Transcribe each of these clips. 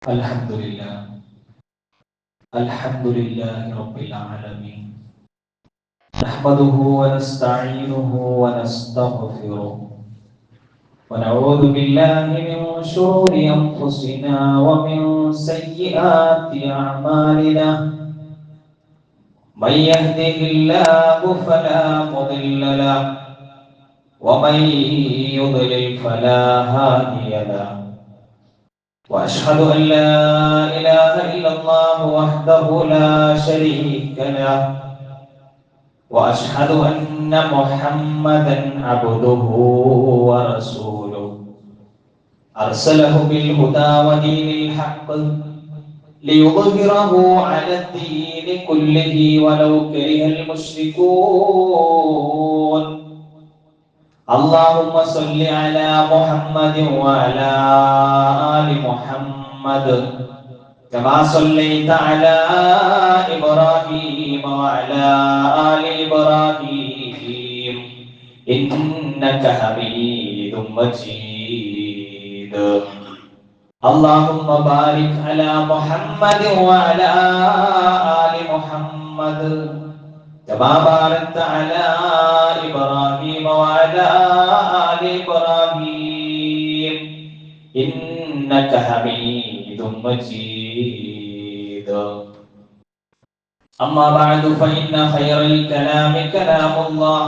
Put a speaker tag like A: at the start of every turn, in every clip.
A: الحمد لله الحمد لله رب العالمين نحمده ونستعينه ونستغفره ونعوذ بالله من شرور أنفسنا ومن سيئات أعمالنا من يهده الله فلا مضل له ومن يضلل فلا هادي له وأشهد أن لا إله إلا الله وحده لا شريك له وأشهد أن محمدا عبده ورسوله أرسله بالهدى ودين الحق ليظهره على الدين كله ولو كره المشركون اللهم صل على محمد وعلى آل محمد كما صليت على إبراهيم وعلى آل إبراهيم إنك حميد مجيد اللهم بارك على محمد وعلى آل محمد كما باركت على إبراهيم وعلى آل إبراهيم إنك حميد مجيد أما بعد فإن خير الكلام كلام الله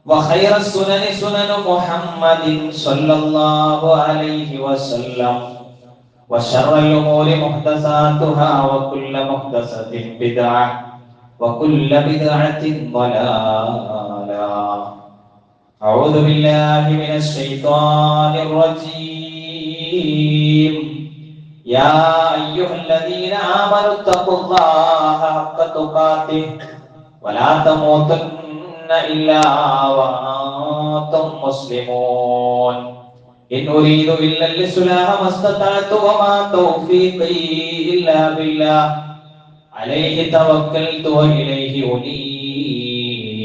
A: وخير السنن سنن محمد صلى الله عليه وسلم وشر الأمور محدثاتها وكل محدثة بدعة وكل بدعة ضلالة أعوذ بالله من الشيطان الرجيم يا أيها الذين آمنوا اتقوا الله حق تقاته ولا تموتن إلا وأنتم مسلمون إن أريد إلا الإصلاح ما استطعت وما توفيقي إلا بالله عليه توكلت وإليه أنيب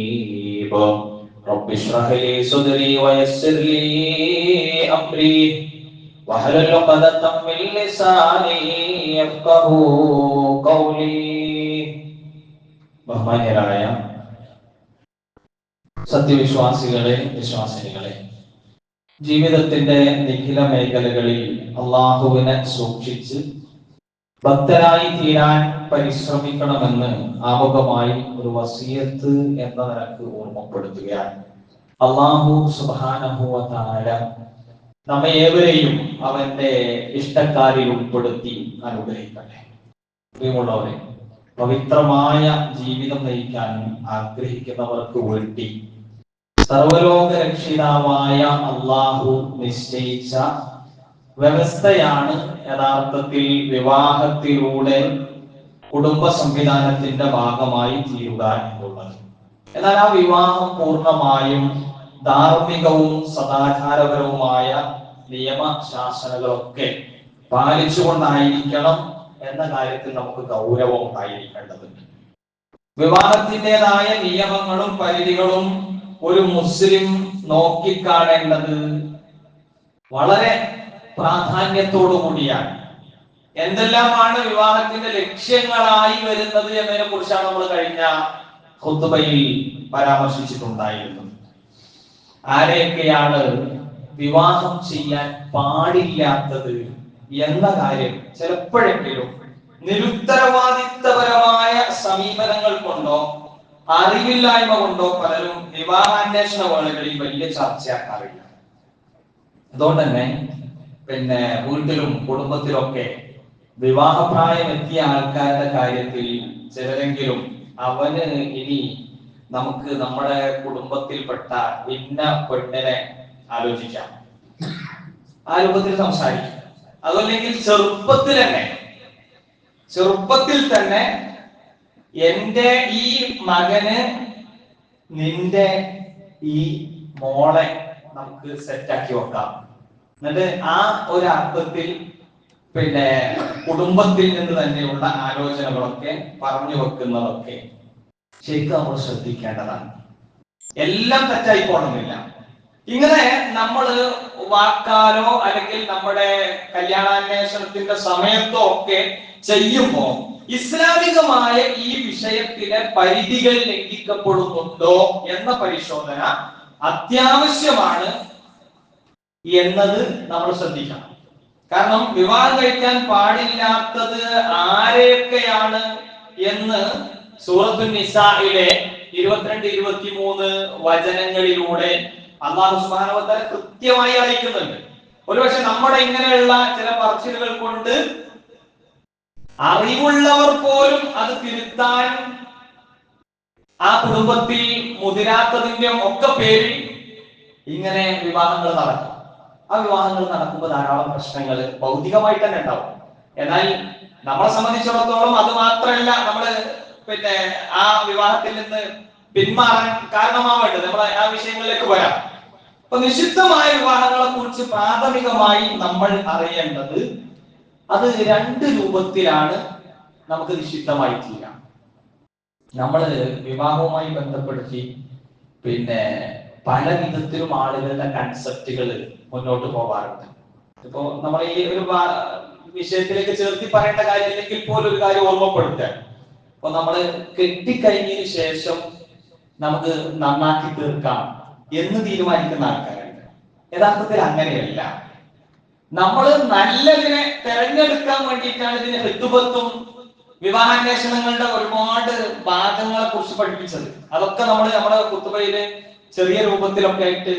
A: رب اشرح لي صدري ويسر لي أمري واحلل عقدة من لساني يفقهوا قولي ബഹുമാന്യരായ സത്യവിശ്വാസികളെ വിശ്വാസിനികളെ ജീവിതത്തിന്റെ നിഖില മേഖലകളിൽ അള്ളാഹുവിനെ സൂക്ഷിച്ച് ഭക്തരായി തീരാൻ പരിശ്രമിക്കണമെന്ന് ആമുഖമായി ഒരു വസിയത്ത് എന്ന നിലക്ക് ഓർമ്മപ്പെടുത്തുകയാണ്. അല്ലാഹു സുബ്ഹാനഹു വ തആല നമ്മെ ഏവരെയും അവന്റെ ഇഷ്ടക്കാരിൽ ഉൾപ്പെടുത്തി അനുഗ്രഹിക്കട്ടെ. പ്രിയമുള്ളവരെ, പവിത്രമായ ജീവിതം നയിക്കാൻ ആഗ്രഹിക്കുന്നവർക്ക് വേണ്ടി സർവലോക രക്ഷിതാവായ അല്ലാഹു നിശ്ചയിച്ച വ്യവസ്ഥയാണ് യഥാർത്ഥത്തിൽ വിവാഹത്തിലൂടെ കുടുംബ സംവിധാനത്തിന്റെ ഭാഗമായി തീരുക എന്നുള്ളത്. എന്നാൽ ആ വിവാഹം പൂർണ്ണമായും ധാർമ്മികവും സദാചാരപരവുമായ നിയമശാസനകളൊക്കെ പാലിച്ചുകൊണ്ടായിരിക്കണം എന്ന കാര്യത്തിൽ നമുക്ക് ഗൗരവം ഉണ്ടായിരിക്കേണ്ടതുണ്ട്. വിവാഹത്തിൻ്റെതായ നിയമങ്ങളും പരിധികളും ഒരു മുസ്ലിം നോക്കിക്കാണേണ്ടത് വളരെ പ്രാധാന്യത്തോടു കൂടിയാണ്. എന്തെല്ലാമാണ് വിവാഹത്തിന്റെ ലക്ഷ്യങ്ങളായി വരുന്നത് എന്നതിനെ കുറിച്ചാണ് നമ്മൾ കഴിഞ്ഞ ഖുത്ബയിൽ പരാമർശിച്ചിട്ടുണ്ടായിരുന്നത്. ആരെയൊക്കെയാണ് വിവാഹം ചെയ്യാൻ പാടില്ലാത്തത് എന്ന കാര്യം ചിലപ്പോഴെങ്കിലും നിരുത്തരവാദിത്തപരമായ സമീപനങ്ങൾ കൊണ്ടോ അറിവില്ലായ്മ കൊണ്ടോ പലരും വിവാഹാന്വേഷണ വേളകളിൽ വലിയ ചർച്ചയാക്കാറില്ല. അതുകൊണ്ട് തന്നെ വീട്ടിലും കുടുംബത്തിലൊക്കെ വിവാഹപ്രായം എത്തിയ ആൾക്കാരുടെ കാര്യത്തിൽ ചിലരെങ്കിലും അവന് ഇനി നമുക്ക് നമ്മുടെ കുടുംബത്തിൽപ്പെട്ട ഇന്ന പെണ്ണിനെ ആലോചിക്കാം, ആ രൂപത്തിൽ സംസാരിക്കാം. അതല്ലെങ്കിൽ ചെറുപ്പത്തിൽ തന്നെ എന്റെ ഈ മകന് നിന്റെ ഈ മോളെ നമുക്ക് സെറ്റാക്കി വെക്കാം. എന്നിട്ട് ആ ഒരു അർത്ഥത്തിൽ കുടുംബത്തിൽ നിന്ന് തന്നെയുള്ള ആലോചനകളൊക്കെ പറഞ്ഞു വെക്കുന്നതൊക്കെ ശരിക്കും നമ്മൾ ശ്രദ്ധിക്കേണ്ടതാണ്. എല്ലാം തെറ്റായി പോകണമെന്നില്ല. ഇങ്ങനെ നമ്മൾ വാക്കാലോ അല്ലെങ്കിൽ നമ്മുടെ കല്യാണാന്വേഷണത്തിന്റെ സമയത്തോ ഒക്കെ ചെയ്യുമ്പോൾ ഇസ്ലാമികമായ ഈ വിഷയത്തിലെ പരിധികൾ ലംഘിക്കപ്പെടുന്നുണ്ടോ എന്ന പരിശോധന അത്യാവശ്യമാണ് എന്നത് നമ്മൾ ശ്രദ്ധിക്കണം. കാരണം വിവാഹം കഴിക്കാൻ പാടില്ലാത്തത് ആരെയൊക്കെയാണ് എന്ന് സൂറത്തുൻ നിസായിലെ 22-23 വചനങ്ങളിലൂടെ അല്ലാഹു സുബ്ഹാനഹു വ തആല കൃത്യമായി അറിയിക്കുന്നുണ്ട്. ഒരുപക്ഷെ നമ്മുടെ ഇങ്ങനെയുള്ള ചില പറച്ചിലുകൾ കൊണ്ട് അറിവുള്ളവർ പോലും അത് തിരുത്താൻ ആ കുടുംബത്തിൽ മുതിരാത്തതിന്റെ ഒക്കെ പേരിൽ ഇങ്ങനെ വിവാഹങ്ങൾ നടക്കും. ആ വിവാഹങ്ങൾ നടക്കുമ്പോൾ ധാരാളം പ്രശ്നങ്ങൾ ഭൗതികമായി തന്നെ ഉണ്ടാവും. എന്നാൽ നമ്മളെ സംബന്ധിച്ചിടത്തോളം അത് മാത്രമല്ല നമ്മള് ആ വിവാഹത്തിൽ നിന്ന് പിന്മാറാൻ കാരണമാവേണ്ടത്. നമ്മൾ ആ വിഷയങ്ങളിലേക്ക് വരാം. അപ്പൊ നിഷിദ്ധമായ വിവാഹങ്ങളെ കുറിച്ച് പ്രാഥമികമായി നമ്മൾ അറിയേണ്ടത് അത് 2 രൂപത്തിലാണ് നമുക്ക് നിഷിദ്ധമായി തീരാം. നമ്മൾ വിവാഹവുമായി ബന്ധപ്പെടുത്തി പല വിധത്തിലും ആളുകളുടെ കൺസെപ്റ്റുകൾ മുന്നോട്ട് പോകാറുണ്ട്. ഇപ്പോ നമ്മൾ ഈ ഒരു വിഷയത്തിലേക്ക് ചേർത്തി പറയേണ്ട കാര്യമില്ലെങ്കിൽ പോലും ഒരു കാര്യം ഓർമ്മപ്പെടുത്തുക. അപ്പൊ നമ്മള് കെട്ടിക്കഴിഞ്ഞതിന് ശേഷം നമുക്ക് നന്നാക്കി തീർക്കാം എന്ന് തീരുമാനിക്കുന്ന ആൾക്കാരുണ്ട്. യഥാർത്ഥത്തിൽ അങ്ങനെയല്ല. നമ്മൾ നല്ലതിനെ തെരഞ്ഞെടുക്കാൻ വേണ്ടിയിട്ടാണ് ഇതിന് ഋതുബത്തും വിവാഹാന്വേഷണങ്ങളുടെ ഒരുപാട് ഭാഗങ്ങളെ കുറിച്ച് പഠിപ്പിച്ചത്. അതൊക്കെ നമ്മൾ നമ്മുടെ ഖുതുബയില് ചെറിയ രൂപത്തിലൊക്കെ ആയിട്ട്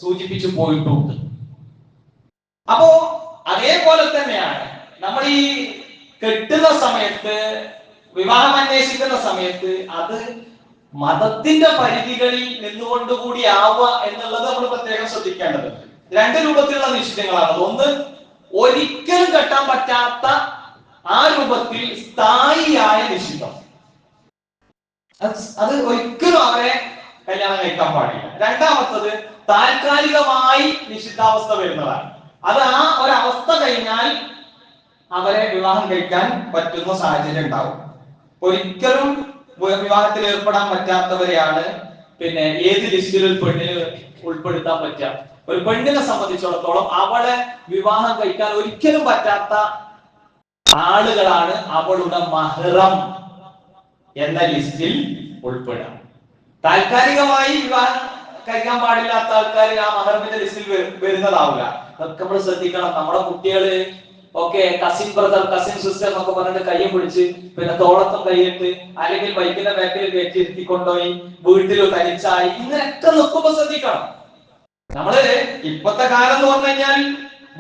A: സൂചിപ്പിച്ചു പോയിട്ടുണ്ട്. അപ്പോ അതേപോലെ തന്നെയാണ് നമ്മൾ ഈ കെട്ടുന്ന സമയത്ത്, വിവാഹം അന്വേഷിക്കുന്ന സമയത്ത് അത് മതത്തിന്റെ പരിധികളിൽ നിന്നുകൊണ്ടുകൂടി ആവുക എന്നുള്ളത് നമ്മൾ പ്രത്യേകം ശ്രദ്ധിക്കേണ്ടതുണ്ട്. 2 രൂപത്തിലുള്ള നിഷിദ്ധങ്ങളാണ്. ഒന്ന്, ഒരിക്കലും കെട്ടാൻ പറ്റാത്ത ആ രൂപത്തിൽ സ്ഥായിയായ നിഷിദ്ധം. അത് ഒരിക്കലും അവരെ കല്യാണം കഴിക്കാൻ പാടില്ല. രണ്ടാമത്തത് താൽക്കാലികമായി നിഷിദ്ധാവസ്ഥ വരുന്നതാണ്. അത് ആ ഒരവസ്ഥ കഴിഞ്ഞാൽ അവരെ വിവാഹം കഴിക്കാൻ പറ്റുന്ന സാഹചര്യം ഉണ്ടാവും. ഒരിക്കലും വിവാഹത്തിൽ ഏർപ്പെടാൻ പറ്റാത്തവരെയാണ് ഏത് ലിസ്റ്റിൽ ഒരു പെണ്ണിന് ഉൾപ്പെടുത്താൻ പറ്റുക. ഒരു പെണ്ണിനെ സംബന്ധിച്ചിടത്തോളം അവളെ വിവാഹം കഴിക്കാൻ ഒരിക്കലും പറ്റാത്ത ആളുകളാണ് അവളുടെ മഹ്റം എന്ന ലിസ്റ്റിൽ ഉൾപ്പെടുക. താൽക്കാലികമായി വിവാഹം കഴിക്കാൻ പാടില്ലാത്ത ആൾക്കാർ ആ മഹ്റമിന്റെ ലിസ്റ്റിൽ വരുന്നതാവില്ല. അതൊക്കെ നമ്മൾ ശ്രദ്ധിക്കണം. നമ്മുടെ കുട്ടികള് ഒക്കെ കസിൻ ബ്രദർ, കസിൻ സിസ്റ്റർ എന്നൊക്കെ പറഞ്ഞിട്ട് കയ്യും പിടിച്ച് തോളത്തും കൈയിട്ട് അല്ലെങ്കിൽ ബൈക്കിന്റെ ബാക്കിൽ കയറ്റിയിരുത്തി കൊണ്ടുപോയി വീട്ടിൽ തനിച്ചായി ഇങ്ങനെയൊക്കെ നിൽക്കുമ്പോ ശ്രദ്ധിക്കണം. നമ്മള് ഇപ്പത്തെ കാലം എന്ന് പറഞ്ഞു കഴിഞ്ഞാൽ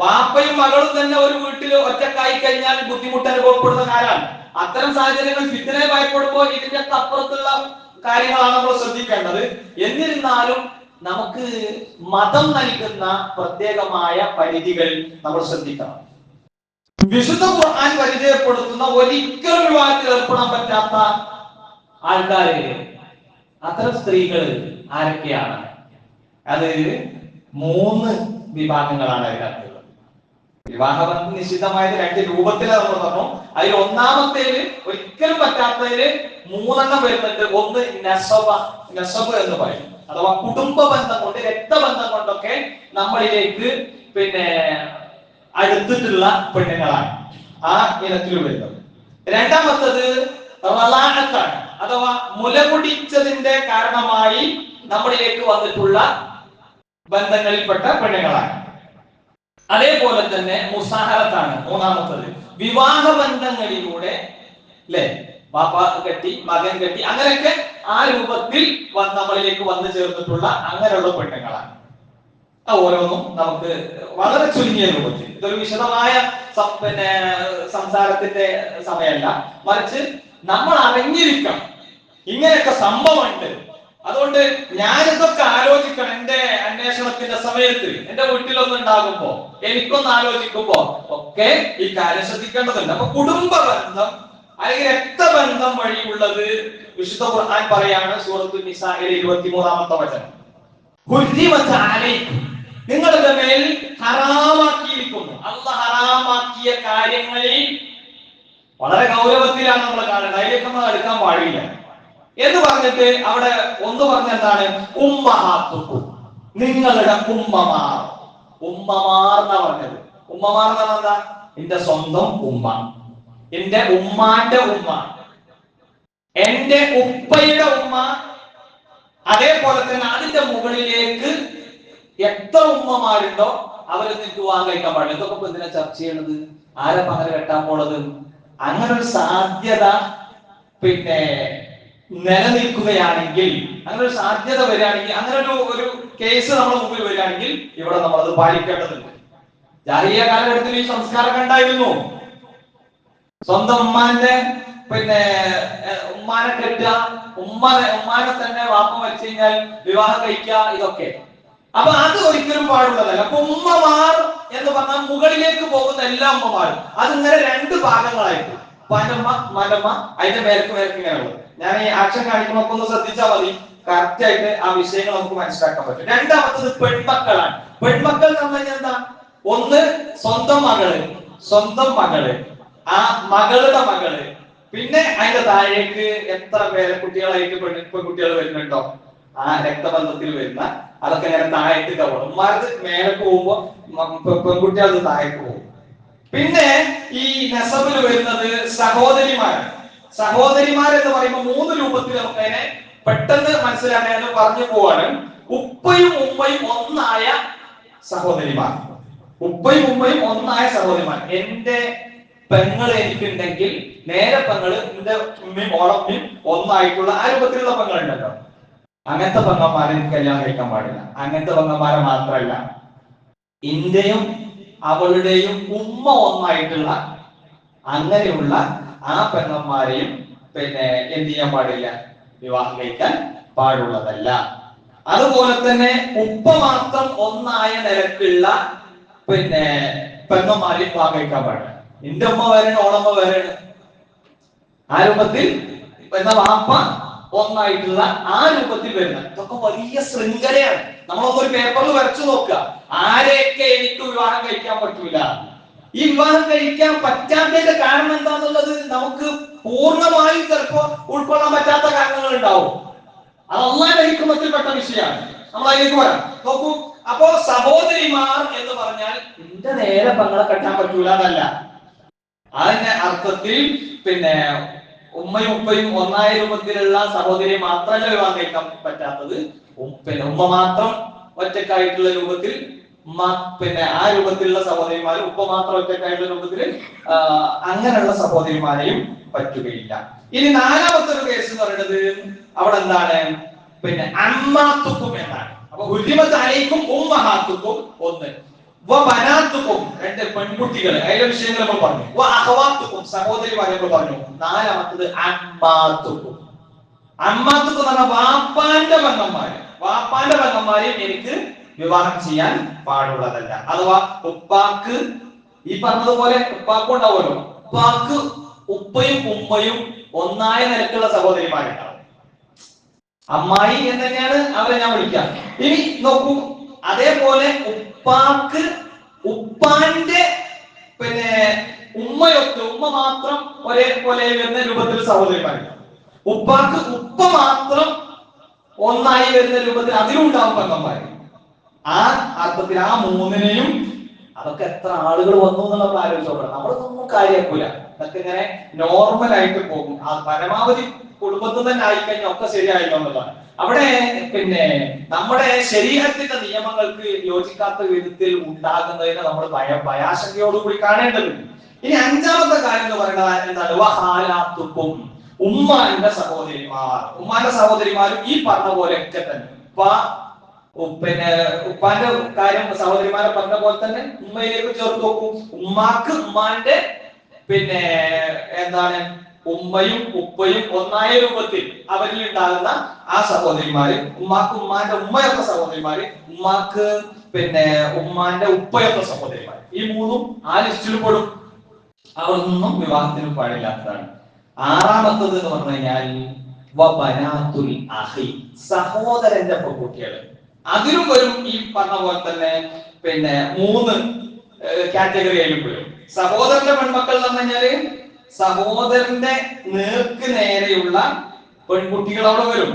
A: വാപ്പയും മകളും തന്നെ ഒരു വീട്ടിൽ ഒറ്റക്കായി കഴിഞ്ഞാൽ ബുദ്ധിമുട്ട് അനുഭവപ്പെടുന്ന കാലമാണ്. അത്തരം സാഹചര്യങ്ങൾ ഫിത്നയെ ഭയപ്പെടുമ്പോൾ ഇതിന്റെ അപ്പുറത്തുള്ള കാര്യങ്ങളാണ് നമ്മൾ ശ്രദ്ധിക്കേണ്ടത്. എന്നിരുന്നാലും നമുക്ക് മതം നൽകുന്ന പ്രത്യേകമായ പരിധികൾ നമ്മൾ ശ്രദ്ധിക്കണം. വിശുദ്ധ ഖുർആൻ പരിചയപ്പെടുത്തുന്ന ഒരിക്കലും വിവാഹത്തിൽ ഏർപ്പെടാൻ പറ്റാത്ത ആൾക്കാര്, അത്തരം സ്ത്രീകൾ ആരൊക്കെയാണ്? അത് 3 വിഭാഗങ്ങളാണ് അതിനകത്തുള്ളത്. വിവാഹബന്ധം നിശ്ചിതമായത് 2 രൂപത്തിലാണ് നമ്മൾ പറഞ്ഞു. അതിൽ ഒന്നാമത്തേല് ഒരിക്കലും പറ്റാത്തതില് 3 വരുന്നുണ്ട്. ഒന്ന് നസബ് എന്ന് പറയും, അഥവാ കുടുംബ ബന്ധം കൊണ്ട്, രക്തബന്ധം കൊണ്ടൊക്കെ നമ്മളിലേക്ക് അടുത്തിട്ടുള്ള പെണ്ണുങ്ങളാണ് ആ ഇനത്തിൽ വരുന്നത്. രണ്ടാമത്തത് റളാഅത്താണ്, അഥവാ മുലകുടിച്ചതിന്റെ കാരണമായി നമ്മളിലേക്ക് വന്നിട്ടുള്ള ബന്ധങ്ങളിൽപ്പെട്ട പെണ്ണുങ്ങളാണ്. അതേപോലെ തന്നെ മുസാഹറത്താണ് മൂന്നാമത്തത്. വിവാഹ ബന്ധങ്ങളിലൂടെ വാപ്പ കെട്ടി, മകൻ കെട്ടി, അങ്ങനെയൊക്കെ ആ രൂപത്തിൽ നമ്മളിലേക്ക് വന്നു ചേർന്നിട്ടുള്ള അങ്ങനെയുള്ള പെണ്ണുങ്ങളാണ്. ഓരോന്നും നമുക്ക് വളരെ ചുരുങ്ങിയ രൂപത്തിൽ, ഇതൊരു വിശദമായ സംസാരത്തിന്റെ സമയമല്ല, മറിച്ച് നമ്മൾ അറിഞ്ഞിരിക്കണം ഇങ്ങനെയൊക്കെ സംഭവമുണ്ട്. അതുകൊണ്ട് ഞാനിതൊക്കെ ആലോചിക്കണം. എന്റെ അന്വേഷണത്തിന്റെ സമയത്ത് എന്റെ വീട്ടിലൊന്നും ഉണ്ടാകുമ്പോ, എനിക്കൊന്ന് ആലോചിക്കുമ്പോ ഒക്കെ ഈ കാര്യം ശ്രദ്ധിക്കേണ്ടതുണ്ട്. അപ്പൊ കുടുംബ ബന്ധം അല്ലെങ്കിൽ രക്തബന്ധം വഴിയുള്ളത് വിശുദ്ധ ഖുർആൻ പറയാണ് സൂറത്തുൻ നിസായിലെ 23-ാമത്തെ വചനം, ഹുർരിമത അലൈക്കും, നിങ്ങളുടെ മേൽ ഹറാമാക്കിയിരിക്കുന്നു. അല്ലാഹു ഹറാമാക്കിയ കാര്യങ്ങളിൽ വളരെ ഗൗരവത്തിലാണ് നമ്മൾ കാണുന്നത്. അതിലേക്ക് നമ്മൾ അടുക്കാൻ പാടില്ല എന്ന് പറഞ്ഞിട്ട് അവിടെ ഒന്ന് പറഞ്ഞ എന്താണ്? ഉമ്മഹാത്തുക്കും, നിങ്ങളുടെ ഉമ്മമാർ. ഉമ്മമാർ എന്നാ പറഞ്ഞത്. ഉമ്മമാർ എന്ന് പറഞ്ഞാൽ എന്താ? എന്റെ സ്വന്തം ഉമ്മ, എന്റെ ഉമ്മാന്റെ ഉമ്മ, എന്റെ ഉപ്പയുടെ ഉമ്മ, അതേപോലെ തന്നെ അതിന്റെ മുകളിലേക്ക് എത്ര ഉമ്മമാരുണ്ടോ അവരെ നിങ്ങൾക്ക് വിവാഹം കഴിക്കാൻ പാടില്ല. ഇതൊക്കെ എന്തിനാ ചർച്ച ചെയ്യണത്? ആരെ പകരം കെട്ടാൻ പോണത്? അങ്ങനെ ഒരു സാധ്യത പിന്നെ നിലനിൽക്കുകയാണെങ്കിൽ, അങ്ങനെ ഒരു സാധ്യത വരികയാണെങ്കിൽ, അങ്ങനെ ഒരു കേസ് നമ്മുടെ മുമ്പിൽ വരികയാണെങ്കിൽ ഇവിടെ നമ്മളത് പാലിക്കേണ്ടതുണ്ട്. ജാഹിലിയ്യ കാലഘട്ടത്തിൽ ഈ സംസ്കാരം ഉണ്ടായിരുന്നു. സ്വന്തം ഉമ്മാന്റെ പിന്നെ ഉമ്മാനെ കെട്ടുക, ഉമ്മാനെ തന്നെ വാപ്പ മരിച്ചു കഴിഞ്ഞാൽ വിവാഹം കഴിക്കുക, ഇതൊക്കെ. അപ്പൊ അത് ഒരിക്കലും പാടുള്ളതല്ല. അപ്പൊ ഉമ്മമാർ എന്ന് പറഞ്ഞാൽ മുകളിലേക്ക് പോകുന്ന എല്ലാ ഉമ്മമാരും അതിങ്ങനെ രണ്ട് ഭാഗങ്ങളായിട്ട്, പനമ്മ മനമ്മ, അതിന്റെ മേലക്ക് ഇങ്ങനെ ഉള്ളത്. ഞാൻ ഈ ആക്ഷൻ കാണിക്കുമ്പോൾ ഒന്ന് ശ്രദ്ധിച്ചാൽ മതി, കറക്റ്റ് ആയിട്ട് ആ വിഷയങ്ങൾ നമുക്ക് മനസ്സിലാക്കാൻ പറ്റും. രണ്ടാമത്തത് പെൺമക്കളാണ്. പെൺമക്കൾ എന്ന് പറഞ്ഞാൽ എന്താ? ഒന്ന് സ്വന്തം മകള്, ആ മകളുടെ മകള്, പിന്നെ അതിന്റെ താഴേക്ക് എത്ര പേരെ കുട്ടികളായിട്ട് പെൺകുട്ടികൾ വരുന്നുണ്ടോ ആ രക്തബന്ധത്തിൽ വരുന്ന, അതൊക്കെ ഇങ്ങനെ താഴേക്ക് കവറും. ഉമ്മാരത് മേലേക്ക് പോകുമ്പോ പെൺകുട്ടികൾ താഴേക്ക് പോകും. പിന്നെ ഈ നസബിൽ വരുന്നത് സഹോദരിമാർ എന്ന് പറയുമ്പോൾ മൂന്ന് രൂപത്തിൽ നമുക്ക് അതിനെ പെട്ടെന്ന് മനസ്സിലാക്കാൻ പറഞ്ഞു പോവാണ്. ഉപ്പയും ഉമ്മയും ഒന്നായ സഹോദരിമാർ. എന്റെ പെങ്ങള് എനിക്കുണ്ടെങ്കിൽ നേരെ പെങ്ങള് എന്റെ ഉമ്മയും ഓളമ്മയും ഒന്നായിട്ടുള്ള ആ രൂപത്തിലുള്ള പെങ്ങളുണ്ടല്ലോ, അങ്ങനത്തെ പെങ്ങന്മാരെ എനിക്ക് കല്യാണം കഴിക്കാൻ പാടില്ല. അങ്ങനത്തെ പെങ്ങന്മാരെ മാത്രമല്ല, ഇന്റെയും അവളുടെയും ഉമ്മ ഒന്നായിട്ടുള്ള അങ്ങനെയുള്ള ആ പെങ്ങന്മാരെയും പിന്നെ എന്ത് ചെയ്യാൻ പാടില്ല, വിവാഹം കഴിക്കാൻ പാടുള്ളതല്ല. അതുപോലെ തന്നെ ഉപ്പ മാത്രം ഒന്നായ നിലക്കുള്ള പിന്നെ പെങ്ങന്മാരെയും വിവാഹം കഴിക്കാൻ പാടില്ല. എന്റെ ഉമ്മ വേറെ, ഓളമ്മ വേറെ, ആ രൂപത്തിൽ എന്ന വാപ്പ ഒന്നായിട്ടുള്ള ആ രൂപത്തിൽ വരുന്ന ഇതൊക്കെ വലിയ ശൃംഖലയാണ്. നമ്മളൊക്കെ ഒരു പേപ്പറിൽ വരച്ചു നോക്കുക, ആരെയൊക്കെ എനിക്ക് വിവാഹം കഴിക്കാൻ പറ്റൂല. ഈ വിവാഹം കഴിക്കാൻ പറ്റാത്തതിന്റെ കാരണം എന്താന്നുള്ളത് നമുക്ക് പൂർണ്ണമായും ചിലപ്പോ ഉൾക്കൊള്ളാൻ പറ്റാത്ത കാരണങ്ങൾ ഉണ്ടാവും. അത് അല്ലാഹുവിന്റെ ഹിക്മത്തിൽപ്പെട്ട വിഷയമാണ്. നമ്മൾ അതിലേക്ക് വരാം. നോക്കൂ, അപ്പോ സഹോദരിമാർ എന്ന് പറഞ്ഞാൽ എന്റെ നേരെ പെങ്ങളെ കെട്ടാൻ പറ്റൂല എന്നല്ല. അതിന്റെ അർത്ഥത്തിൽ പിന്നെ ഉമ്മയും ഉപ്പയും ഒന്നായ രൂപത്തിലുള്ള സഹോദരിയെ മാത്രമല്ല വിവാഹം കഴിക്കാൻ പറ്റാത്തത്, പിന്നെ ഉമ്മ മാത്രം ഒറ്റക്കായിട്ടുള്ള രൂപത്തിൽ, പിന്നെ ആ രൂപത്തിലുള്ള സഹോദരിമാരും ഉപ്പ മാത്രം ഒറ്റക്കായിട്ടുള്ള രൂപത്തിൽ അങ്ങനെയുള്ള സഹോദരിമാരെയും പറ്റുകയില്ല. ഇനി നാലാമത്തെ ഒരു കേസ് എന്ന് പറയുന്നത് അവിടെ എന്താണ്, പിന്നെ അമ്മാത്തുക്കും എന്നാണ്. അപ്പൊ ഉദ്യമത്താലേക്കും ഉമ്മഹാത്തുക്കും ഒന്ന്, ബനാത്തുക്കും രണ്ട് പെൺകുട്ടികൾ, അതിലെ വിഷയങ്ങൾ നമ്മൾ പറഞ്ഞു. അഹവാത്തുക്കും സഹോദരിമാരെ നമ്മൾ പറഞ്ഞു. നാലാമത്തത് അമ്മാത്തുക്കും. അമ്മാത്തുക്കും എന്ന് പറഞ്ഞാൽ വാപ്പാന്റെ പെങ്ങന്മാരെയും എനിക്ക് വിവാഹം ചെയ്യാൻ പാടുള്ളതല്ല. അഥവാ ഉപ്പാക്ക് ഈ പറഞ്ഞതുപോലെ ഉപ്പാക്കും ഉണ്ടാവുമല്ലോ, ഉപ്പാക്ക് ഉപ്പയും ഉമ്മയും ഒന്നായ നിലക്കുള്ള സഹോദരിമാരുണ്ടാവും. അമ്മായി എന്ന് തന്നെയാണ് അവരെ ഞാൻ വിളിക്കാം. ഇനി നോക്കൂ, അതേപോലെ ഉപ്പാക്ക് ഉപ്പാന്റെ പിന്നെ ഉമ്മ മാത്രം ഒരേപോലെ വരുന്ന രൂപത്തിൽ സഹോദരിമാരുണ്ടാവും. ഉപ്പാക്ക് ഉപ്പ മാത്രം ഒന്നായി വരുന്ന രൂപത്തിൽ അതിലുണ്ടാവും പെങ്ങന്മാര്. ആ അർത്ഥത്തിൽ ആ മൂന്നിനെയും, അതൊക്കെ എത്ര ആളുകൾ വന്നു എന്നുള്ള ആലോചിച്ച് നോക്കണം. നമ്മളൊന്നും കാര്യമാക്കൂല, അതൊക്കെ ഇങ്ങനെ നോർമൽ ആയിട്ട് പോകും. ആ പരമാവധി കുടുംബത്തിൽ തന്നെ ആയിക്കഴിഞ്ഞാൽ ഒക്കെ ശരിയായില്ലോ എന്നുള്ളതാണ്. അവിടെ പിന്നെ നമ്മുടെ ശരീരത്തിന്റെ നിയമങ്ങൾക്ക് യോജിക്കാത്ത വിധത്തിൽ ഉണ്ടാകുന്നതിന് നമ്മൾ ഭയാശങ്കയോടുകൂടി കാണേണ്ടതുണ്ട്. ഇനി അഞ്ചാമത്തെ കാര്യം എന്ന് പറയുന്നത് എന്താണ്, വഹാലാത്തുക്കും ഉമ്മാന്റെ സഹോദരിമാരും ഈ പറഞ്ഞ പോലെ ഒക്കെ തന്നെ. പിന്നെ ഉപ്പാന്റെ കാര്യം സഹോദരിമാരെ പറഞ്ഞ പോലെ തന്നെ ഉമ്മയിലേക്ക് ചേർത്ത് നോക്കും. ഉമ്മാക്ക് ഉമ്മാന്റെ പിന്നെ എന്താണ്, ഉമ്മയും ഉപ്പയും ഒന്നായ രൂപത്തിൽ അവരിൽ ഉണ്ടാകുന്ന ആ സഹോദരിമാര്, ഉമ്മാക്ക് ഉമ്മാന്റെ ഉമ്മയൊക്കെ സഹോദരിമാര്, ഉമ്മാക്ക് പിന്നെ ഉമ്മാന്റെ ഉപ്പയൊക്കെ സഹോദരിമാര്, ഈ മൂന്നും ആ ലിസ്റ്റിൽ പെടും. അവർക്കൊന്നും വിവാഹത്തിന് പാടില്ലാത്തതാണ്. ആറാമത്തത് എന്ന് പറഞ്ഞു കഴിഞ്ഞാൽ സഹോദരന്റെ പെൺകുട്ടികൾ. അതിലും വരും ഈ പറഞ്ഞ പോലെ തന്നെ പിന്നെ മൂന്ന് കാറ്റഗറിയിലും വരും. സഹോദരന്റെ പെൺമക്കൾ എന്ന് പറഞ്ഞു കഴിഞ്ഞാല് സഹോദരന്റെ നേർക്ക് നേരെയുള്ള പെൺകുട്ടികൾ അവിടെ വരും.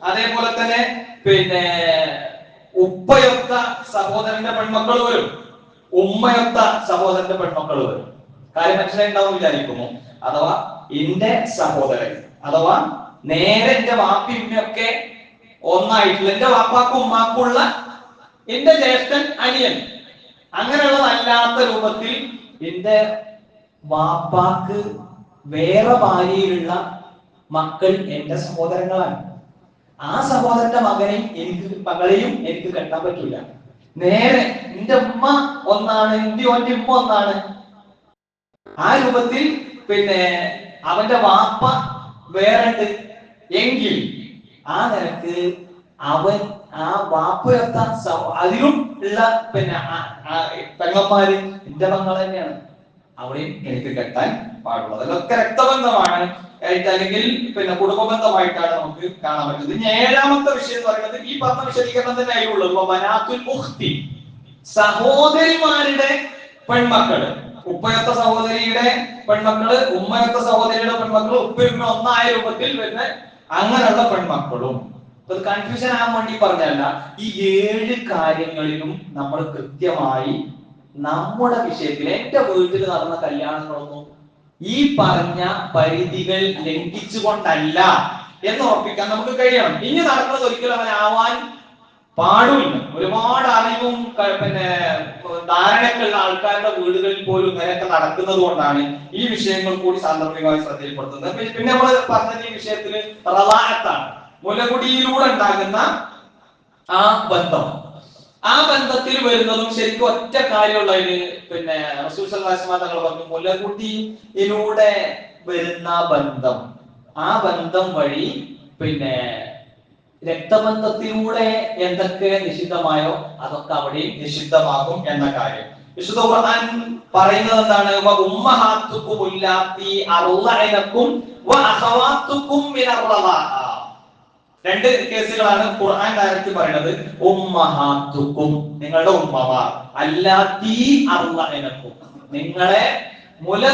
A: അതേപോലെ തന്നെ പിന്നെ ഉപ്പയൊത്ത സഹോദരന്റെ പെൺമക്കൾ വരും, ഉമ്മയൊത്ത സഹോദരന്റെ പെൺമക്കൾ വരും. കാര്യം മനസ്സിലായിണ്ടാവും വിചാരിക്കുന്നു. അഥവാ എന്റെ സഹോദരൻ, അഥവാ നേരെ എന്റെ വാപ്പി ഉമ്മയൊക്കെ ഒന്നായിട്ടുള്ള, എന്റെ വാപ്പാക്കും ഉമ്മാക്കുള്ള എന്റെ ജ്യേഷ്ഠൻ അനിയൻ, അങ്ങനെയുള്ളതല്ലാത്ത രൂപത്തിൽ എന്റെ വാപ്പാക്ക് വേറെ ഭാര്യയിലുള്ള മക്കൾ എന്റെ സഹോദരങ്ങളാണ്. ആ സഹോദരന്റെ മകളെയും എനിക്ക് കെട്ടാൻ പറ്റൂല. നേരെ എന്റെ ഉമ്മ ഒന്നാണ്, എന്റെ ഉമ്മ ഒന്നാണ്. ആ രൂപത്തിൽ അവന്റെ വാപ്പ വേറെ എങ്കിൽ ആ നിലക്ക് അവൻ ആ വാപ്പയൊത്ത അതിലും ഉള്ള പെങ്ങന്മാര് എന്റെ മക്കൾ തന്നെയാണ്, അവിടെയും എനിക്ക് കെട്ടാൻ പാടുള്ളത്. അതൊക്കെ രക്തബന്ധമാണ്, അല്ലെങ്കിൽ കുടുംബ ബന്ധമായിട്ടാണ് നമുക്ക് കാണാൻ പറ്റുന്നത്. ഇനി ഏഴാമത്തെ വിഷയം എന്ന് പറയുന്നത് ഈ പറഞ്ഞ വിശദീകരണം തന്നെ അതിലുള്ളത് ബനാത്തുൽ ഉഖ്തി, സഹോദരിമാരുടെ പെൺമക്കള്. ഉപ്പയൊത്ത സഹോദരിയുടെ പെൺമക്കള്, ഉമ്മയൊത്ത സഹോദരിയുടെ പെൺമക്കള്, ഉപ്പയുമ്മ ഒന്നായ രൂപത്തിൽ വരുന്ന അങ്ങനെയുള്ള പെൺമക്കളും. അത് കൺഫ്യൂഷൻ ആകാൻ വേണ്ടി പറഞ്ഞല്ല, ഈ 7 കാര്യങ്ങളിലും നമ്മൾ കൃത്യമായി നമ്മുടെ വിഷയത്തിൽ എന്റെ വീട്ടിൽ നടന്ന കല്യാണങ്ങളൊന്നും ഈ പറഞ്ഞ പരിധികൾ ലംഘിച്ചുകൊണ്ടല്ല എന്ന് ഉറപ്പിക്കാൻ നമുക്ക് കഴിയണം. ഇനി നടക്കുന്നത് ഒരിക്കലും അവനാവാൻ പാടില്ല. ഒരുപാട് അറിവും ധാരണക്കുള്ള ആൾക്കാരുടെ വീടുകളിൽ പോലും ഇങ്ങനെയൊക്കെ നടക്കുന്നത് കൊണ്ടാണ് ഈ വിഷയങ്ങൾ കൂടി സാന്ദർഭികമായി ശ്രദ്ധയിൽപ്പെടുത്തുന്നത്. പിന്നെ നമ്മൾ പറഞ്ഞ ഈ വിഷയത്തിൽ റളാഅത്താണ്, മുലകുടിയിലൂടെ ഉണ്ടാകുന്ന ആ ബന്ധം. ആ ബന്ധത്തിൽ വരുന്നതും ശരിക്കും ഒറ്റ കാര്യമുള്ളതിന് റസൂൽ സല്ലല്ലാഹു അലൈഹി വസല്ലം തങ്ങൾ പറഞ്ഞു, മുലകുടിയിലൂടെ വരുന്ന ബന്ധം, ആ ബന്ധം വഴി രക്തബന്ധത്തിലൂടെ എന്തൊക്കെ നിഷിദ്ധമായോ അതൊക്കെ അവിടെ നിഷിദ്ധമാകും എന്ന കാര്യം വിശുദ്ധ ഖുർആൻ പറയുന്നത് എന്താണ്? ഉമ്മഹാത്തുക്കും ഉല്ലാത്തി അർളഅനകും വഅഖവാത്തുക്കും മിനർ റളാഅ. 2 കേസുകളാണ് ഖുർആൻ ഡയറക്റ്റ് പറയുന്നത്. ഉമ്മഹാത്തുക്കും, നിങ്ങളുടെ ഉമ്മമാർ, അല്ലാത്തി അർളഅനകും, നിങ്ങളെ മുല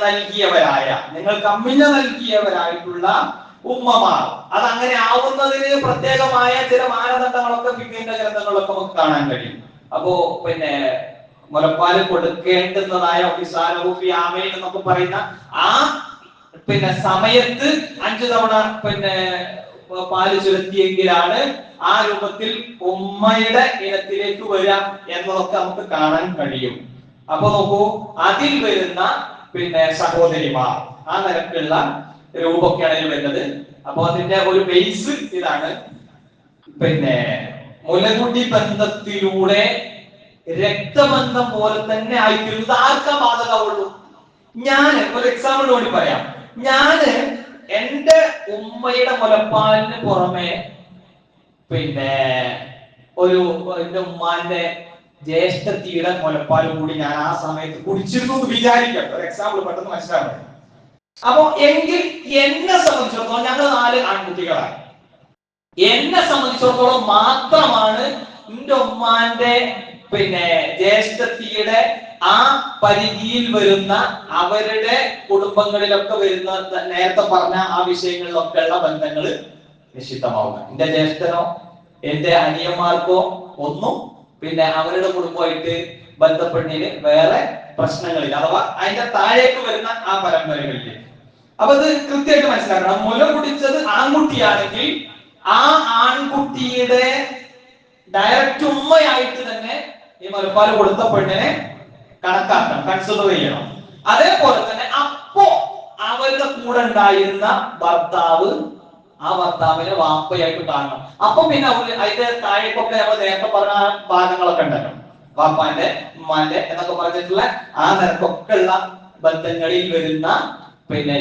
A: നൽകിയവരായ, നിങ്ങൾ കമ്മിഞ്ഞ നൽകിയവരായിട്ടുള്ള ഉമ്മമാർ. അത് അങ്ങനെ ആവുന്നതിന് പ്രത്യേകമായ ചില മാനദണ്ഡങ്ങളൊക്കെ ഫിഖ്ഹിന്റെ ഗ്രന്ഥങ്ങളിലൊക്കെ നമുക്ക് കാണാൻ കഴിയും. അപ്പോ മുലപ്പാല് കൊടുക്കേണ്ടുന്നതായ എന്നൊക്കെ പറയുന്ന ആ സമയത്ത് 5 തവണ പാല് ചുരത്തിയെങ്കിലാണ് ആ രൂപത്തിൽ ഉമ്മയുടെ ഇനത്തിലേക്ക് വരിക എന്നതൊക്കെ നമുക്ക് കാണാൻ കഴിയും. അപ്പൊ നോക്കൂ, അതിൽ വരുന്ന സഹോദരിമാർ, ആ നിരക്കുള്ള രൂപമൊക്കെയാണ് ഇതിൽ വരുന്നത്. അപ്പൊ അതിന്റെ ഒരു ബേസ് ഇതാണ്. മുലകുടി ബന്ധത്തിലൂടെ രക്തബന്ധം പോലെ തന്നെ ആയിത്തീരുന്നത് ആർക്കാ ബാധകമുള്ളൂ? ഞാൻ ഒരു എക്സാമ്പിൾ കൂടി പറയാം. ഞാന് എന്റെ ഉമ്മയുടെ മുലപ്പാലിന് പുറമെ എന്റെ ഉമ്മാന്റെ ജ്യേഷ്ഠത്തിയുടെ മുലപ്പാലും കൂടി ഞാൻ ആ സമയത്ത് കുടിച്ചിരുന്നു എന്ന് വിചാരിക്കാം. ഒരു എക്സാമ്പിൾ പെട്ടെന്ന് മനസ്സിലാക്കാൻ. അപ്പൊ എങ്കിൽ എന്നെ സംബന്ധിച്ചിടത്തോളം, ഞങ്ങൾ 4 ആൺകുട്ടികളാണ്, എന്നെ സംബന്ധിച്ചിടത്തോളം മാത്രമാണ് എന്റെ ഉമ്മാന്റെ ജ്യേഷ്ഠത്തിയുടെ ആ പരിധിയിൽ വരുന്ന, അവരുടെ കുടുംബങ്ങളിലൊക്കെ വരുന്ന നേരത്തെ പറഞ്ഞ ആ വിഷയങ്ങളിലൊക്കെ ഉള്ള ബന്ധങ്ങൾ നിഷിദ്ധമാവുക. എന്റെ ജ്യേഷ്ഠനോ എന്റെ അനിയന്മാർക്കോ ഒന്നും അവരുടെ കുടുംബമായിട്ട് ബന്ധപ്പെടുന്നതിന് വേറെ പ്രശ്നങ്ങളില്ല, അഥവാ അതിന്റെ താഴേക്ക് വരുന്ന ആ പരമ്പരകളിലേക്ക്. അപ്പൊ ഇത് കൃത്യമായിട്ട് മനസ്സിലാക്കണം. മുല കുടിച്ചത് ആൺകുട്ടിയാണെങ്കിൽ ആ ആൺകുട്ടിയുടെ ഡയറക്റ്റ് ഉമ്മയായിട്ട് തന്നെ ഈ മുലപ്പാല് കൊടുത്ത പെണ്ണിനെ കണക്കാക്കണം, കൺസിഡർ ചെയ്യണം. അതേപോലെ തന്നെ അപ്പോ അവരുടെ കൂടെ ഉണ്ടായിരുന്ന ഭർത്താവ് ആ ഭർത്താവിനെ വാപ്പയായിട്ട് കാണണം. അപ്പൊ അതിന്റെ താഴേക്കൊക്കെ നമ്മൾ നേരത്തെ പറഞ്ഞ ഭാഗങ്ങളൊക്കെ ഉണ്ടല്ലോ, വാപ്പാന്റെ ഉമ്മാന്റെ എന്നൊക്കെ പറഞ്ഞിട്ടുള്ള ആ നിരക്കൊക്കെ ഉള്ള ബന്ധങ്ങളിൽ വരുന്ന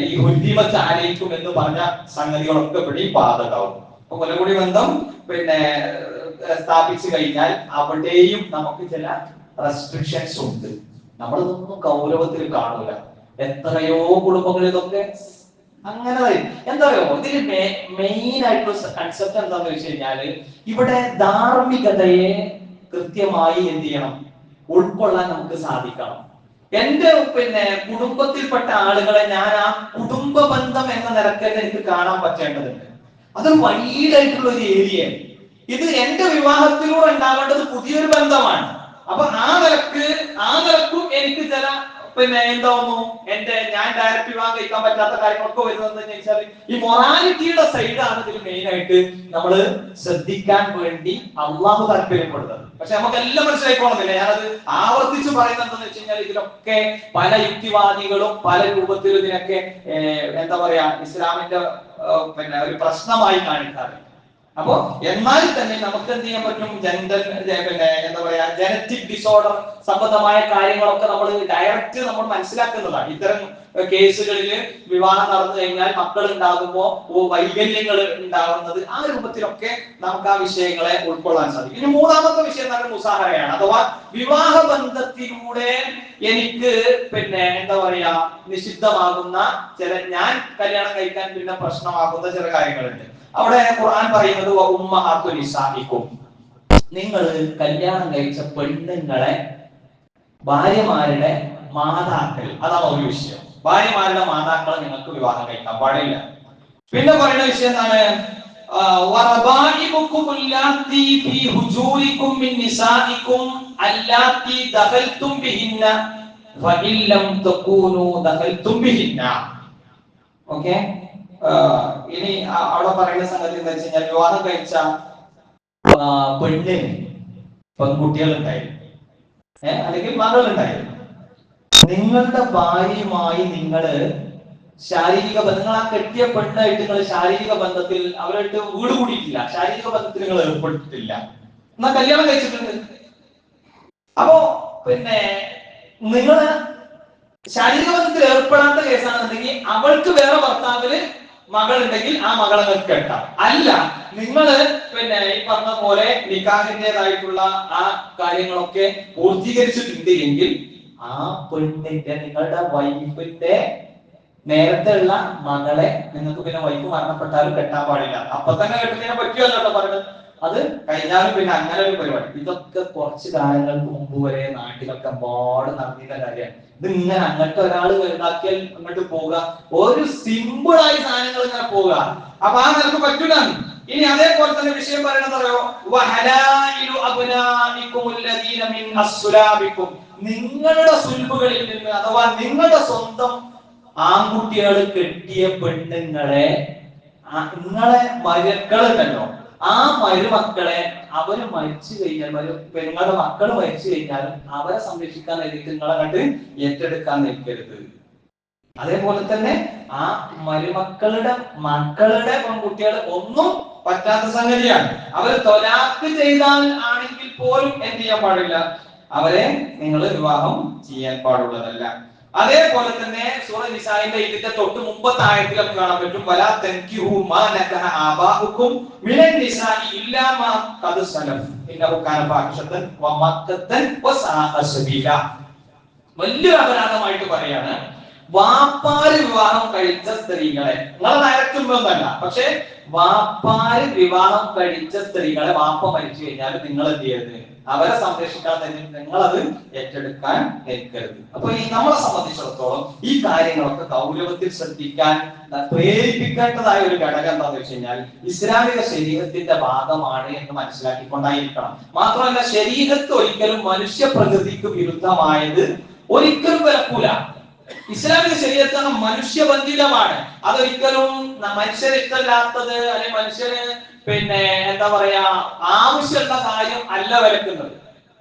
A: ഈ ഹുദ്ദിമത്താലയിക്കും എന്ന് പറഞ്ഞ സംഗതികളൊക്കെ ഇവിടെ ബാധകമാവും. അപ്പൊ മുലകുടി ബന്ധം സ്ഥാപിച്ചു കഴിഞ്ഞാൽ അവിടെയും നമുക്ക് ചില റെസ്ട്രിക്ഷൻസ് ഉണ്ട്. നമ്മളിതൊന്നും ഗൗരവത്തിൽ കാണൂല. എത്രയോ കുടുംബങ്ങൾ ഇതൊക്കെ അങ്ങനെ എന്താ പറയുക, ഇതിൽ മെയിൻ ആയിട്ടുള്ള കൺസെപ്റ്റ് എന്താന്ന് വെച്ച് കഴിഞ്ഞാല്, ഇവിടെ ധാർമ്മികതയെ കൃത്യമായി എന്ത് ചെയ്യണം, ഉൾക്കൊള്ളാൻ നമുക്ക് സാധിക്കണം. എന്റെ കുടുംബത്തിൽപ്പെട്ട ആളുകളെ ഞാൻ ആ കുടുംബ ബന്ധം എന്ന നിരക്കന്നെ എനിക്ക് കാണാൻ പറ്റേണ്ടതുണ്ട്. അതൊരു വൈഡായിട്ടുള്ള ഒരു ഏരിയയാണ്. ഇത് എന്റെ വിവാഹത്തിലൂടെ ഉണ്ടാവേണ്ടത് പുതിയൊരു ബന്ധമാണ്. അപ്പൊ ആ നിലക്കും എനിക്ക് ചില എന്താവുന്നു ഞാൻ ഡയറക്റ്റ് വിവാഹം കഴിക്കാൻ പറ്റാത്ത കാര്യങ്ങളൊക്കെ വരുന്നത് വെച്ചാൽ ഈ മൊറാലിറ്റിയുടെ സൈഡാണ് ഇതിൽ മെയിൻ ആയിട്ട് നമ്മൾ ശ്രദ്ധിക്കാൻ വേണ്ടി അള്ളാഹു താല്പര്യപ്പെടുന്നത്. പക്ഷെ നമുക്ക് എല്ലാം മനസ്സിലായിക്കോണമെന്നില്ല. ഞാനത് ആവർത്തിച്ച് പറയുന്നത് എന്താണെന്ന് വെച്ച് കഴിഞ്ഞാൽ ഇതിലൊക്കെ പല യുക്തിവാദികളും പല രൂപത്തിലും ഇതിനൊക്കെ എന്താ പറയാ ഇസ്ലാമിന്റെ ഒരു പ്രശ്നമായി കാണിക്കാറുണ്ട്. അപ്പോ എന്നാൽ തന്നെ നമുക്ക് എന്ത് ചെയ്യാൻ പറ്റും, എന്താ പറയാ ജനറ്റിക് ഡിസോർഡർ സംബന്ധമായ കാര്യങ്ങളൊക്കെ നമ്മൾ ഡയറക്റ്റ് നമ്മൾ മനസ്സിലാക്കുന്നതാണ്. ഇത്തരം കേസുകളിൽ വിവാഹം നടന്നു കഴിഞ്ഞാൽ മക്കൾ ഉണ്ടാകുമ്പോൾ വൈകല്യങ്ങൾ ഉണ്ടാകുന്നത് ആ രൂപത്തിലൊക്കെ നമുക്ക് ആ വിഷയങ്ങളെ ഉൾക്കൊള്ളാൻ സാധിക്കും. ഇനി മൂന്നാമത്തെ വിഷയം നല്ല മുസാഹറയാണ്. അഥവാ വിവാഹ ബന്ധത്തിലൂടെ എനിക്ക് എന്താ പറയാ നിഷിദ്ധമാകുന്ന ഞാൻ കല്യാണം കഴിക്കാൻ പിന്നെ പ്രശ്നമാകുന്ന ചില കാര്യങ്ങളുണ്ട്. അവിടെ ഖുർആൻ പറയുന്നത് ഉമ്മഹാത്തു നിസാഇക്കും, നിങ്ങൾ കല്യാണം കഴിച്ച പെണ്ണുങ്ങളെ ഭാര്യമാരുടെ മാതാക്കൾ, അതാണ് ഒരു വിഷയം. ഭാര്യമാരുടെ മാതാക്കളെ നിങ്ങൾക്ക് വിവാഹം കഴിക്കാൻ പാടില്ല. പിന്നെ പറയുന്ന വിഷയം എന്താണ്, വറബാഇബുക്കും അല്ലാത്തി ഫീ ഹുജൂരിക്കും മിൻ നിസാഇക്കും അല്ലാത്തി ദഖൽതും ബിഹിന്ന ഫഇല്ലം തകൂനു ദഖൽതും ബിഹിന്ന. ഓക്കേ, ഇനി അവിടെ പറയുന്ന സംഗതി എന്താ വെച്ച് കഴിഞ്ഞാൽ വിവാഹം കഴിച്ച പെണ്ണിന് പെൺകുട്ടികൾ ഉണ്ടായിരുന്നു, അല്ലെങ്കിൽ മകളുണ്ടായിരുന്നു. നിങ്ങളുടെ ഭാര്യയുമായി നിങ്ങള് ശാരീരിക ബന്ധങ്ങൾ, ആ കെട്ടിയ പെണ്ണായിട്ട് നിങ്ങൾ ശാരീരിക ബന്ധത്തിൽ അവരായിട്ട് വീട് കൂടിയിട്ടില്ല, ശാരീരിക ബന്ധത്തിൽ നിങ്ങൾ ഏർപ്പെട്ടിട്ടില്ല, എന്നാ കല്യാണം കഴിച്ചിട്ടുണ്ട്. അപ്പോ നിങ്ങള് ശാരീരിക ബന്ധത്തിൽ ഏർപ്പെടാത്ത കേസാണെന്നുണ്ടെങ്കിൽ അവൾക്ക് വേറെ ഭർത്താവിന് മകളുണ്ടെങ്കിൽ ആ മകളെ നിങ്ങൾക്ക് കെട്ടാം. അല്ല, നിങ്ങള് ഈ പറഞ്ഞ പോലെ നിക്കാഹിന്റേതായിട്ടുള്ള ആ കാര്യങ്ങളൊക്കെ പൂർത്തീകരിച്ചിട്ടുണ്ട് എങ്കിൽ ആ പെണ്ണിന്റെ നിങ്ങളുടെ വൈഫിന്റെ നേരത്തെ ഉള്ള മകളെ നിങ്ങൾക്ക് പിന്നെ വൈഫ് മരണപ്പെട്ടാലും കെട്ടാൻ പാടില്ല. അപ്പൊ തന്നെ കെട്ടുന്നതിനെ പറ്റുമല്ലോ പറഞ്ഞത്. അത് കഴിഞ്ഞാലും പിന്നെ അങ്ങനെ ഒരു പരിപാടി. ഇതൊക്കെ കുറച്ച് കാലങ്ങൾക്ക് മുമ്പ് വരെ നാട്ടിലൊക്കെ ഒരുപാട് നടന്നിരുന്ന കാര്യമാണ്. ഇത് ഇങ്ങനെ അങ്ങോട്ട് ഒരാൾ ഉണ്ടാക്കിയാൽ അങ്ങോട്ട് പോവുക, ഒരു സിമ്പിൾ ആയി സാധനങ്ങൾ ഇങ്ങനെ പോവുക. അപ്പൊ ആ നിനക്ക് പറ്റൂല. ഇനി അതേപോലെ തന്നെ വിഷയം പറയണത് അറിയോ, നിങ്ങളുടെ സുൽബുകളിൽ നിന്ന് അഥവാ നിങ്ങളുടെ സ്വന്തം ആൺകുട്ടികൾ കെട്ടിയ പെണ്ണുങ്ങളെ, നിങ്ങളെ മരുക്കളുണ്ടല്ലോ, ആ മരുമക്കളെ അവര് മരിച്ചു കഴിഞ്ഞാൽ, നിങ്ങളുടെ മക്കൾ മരിച്ചു കഴിഞ്ഞാലും അവരെ സംരക്ഷിക്കാൻ നിങ്ങളെ കണ്ട് ഏറ്റെടുക്കാൻ നിൽക്കരുത്. അതേപോലെ തന്നെ ആ മരുമക്കളുടെ മക്കളുടെ പെൺകുട്ടികൾ ഒന്നും പറ്റാത്ത സംഗതിയാണ്. അവർ തൊലാക്ക് ചെയ്താൽ ആണെങ്കിൽ പോലും എന്ത് ചെയ്യാൻ പാടില്ല, അവരെ നിങ്ങൾ വിവാഹം ചെയ്യാൻ പാടുള്ളതല്ല. അതേപോലെ തന്നെ സൂറ നിസാഇന്റെ ഇതിന്റെ തൊട്ട് മുമ്പത്തെ ആയത്തിൽ നമുക്ക് കാണാൻ പറ്റും, വലാ തൻകിഹു മാ നകഹ ആബാഉകും മിനൻ നിസാഇ ഇല്ലാ മാ ഖദ് സലഫ് ഇന്നഹു കാന ഫാഹിഷതൻ വമഖതൻ വസാഅ സബീല. വലിയ അപരാധമായിട്ട് പറയാണ്, വാപ്പാര് വിവാഹം കഴിച്ച സ്ത്രീകളെ, നിങ്ങളെ നയക്കുമ്പൊന്നല്ല, പക്ഷെ വാപ്പാര് വിവാഹം കഴിച്ച സ്ത്രീകളെ വാപ്പ മരിച്ചു കഴിഞ്ഞാൽ നിങ്ങൾ എന്ത് ചെയ്യരുത്, അവരെ സംരക്ഷിക്കാൻ തന്നെ നിങ്ങളത് ഏറ്റെടുക്കാൻ നിൽക്കരുത്. അപ്പൊ നമ്മളെ സംബന്ധിച്ചിടത്തോളം ഈ കാര്യങ്ങളൊക്കെ ഗൗരവത്തിൽ ശ്രദ്ധിക്കാൻ പ്രേരിപ്പിക്കേണ്ടതായ ഒരു ഘടകം എന്താന്ന് വെച്ച് കഴിഞ്ഞാൽ ഇസ്ലാമിക ശരീഅത്തിന്റെ ഭാഗമാണ് എന്ന് മനസ്സിലാക്കിക്കൊണ്ടായിരിക്കണം. മാത്രമല്ല, ശരീഅത്ത് ഒരിക്കലും മനുഷ്യ പ്രകൃതിക്ക് വിരുദ്ധമായത് ഒരിക്കലും വിലക്കൂല. ഇസ്ലാമിക ശരീഅത്ത് മനുഷ്യബന്ധിതമാണ്. അതൊരിക്കലും മനുഷ്യന് ഇഷ്ടമില്ലാത്തത് അല്ലെങ്കിൽ മനുഷ്യന് എന്താ പറയാ ആവശ്യമുള്ള കാര്യം അല്ല വിലക്കുന്നത്.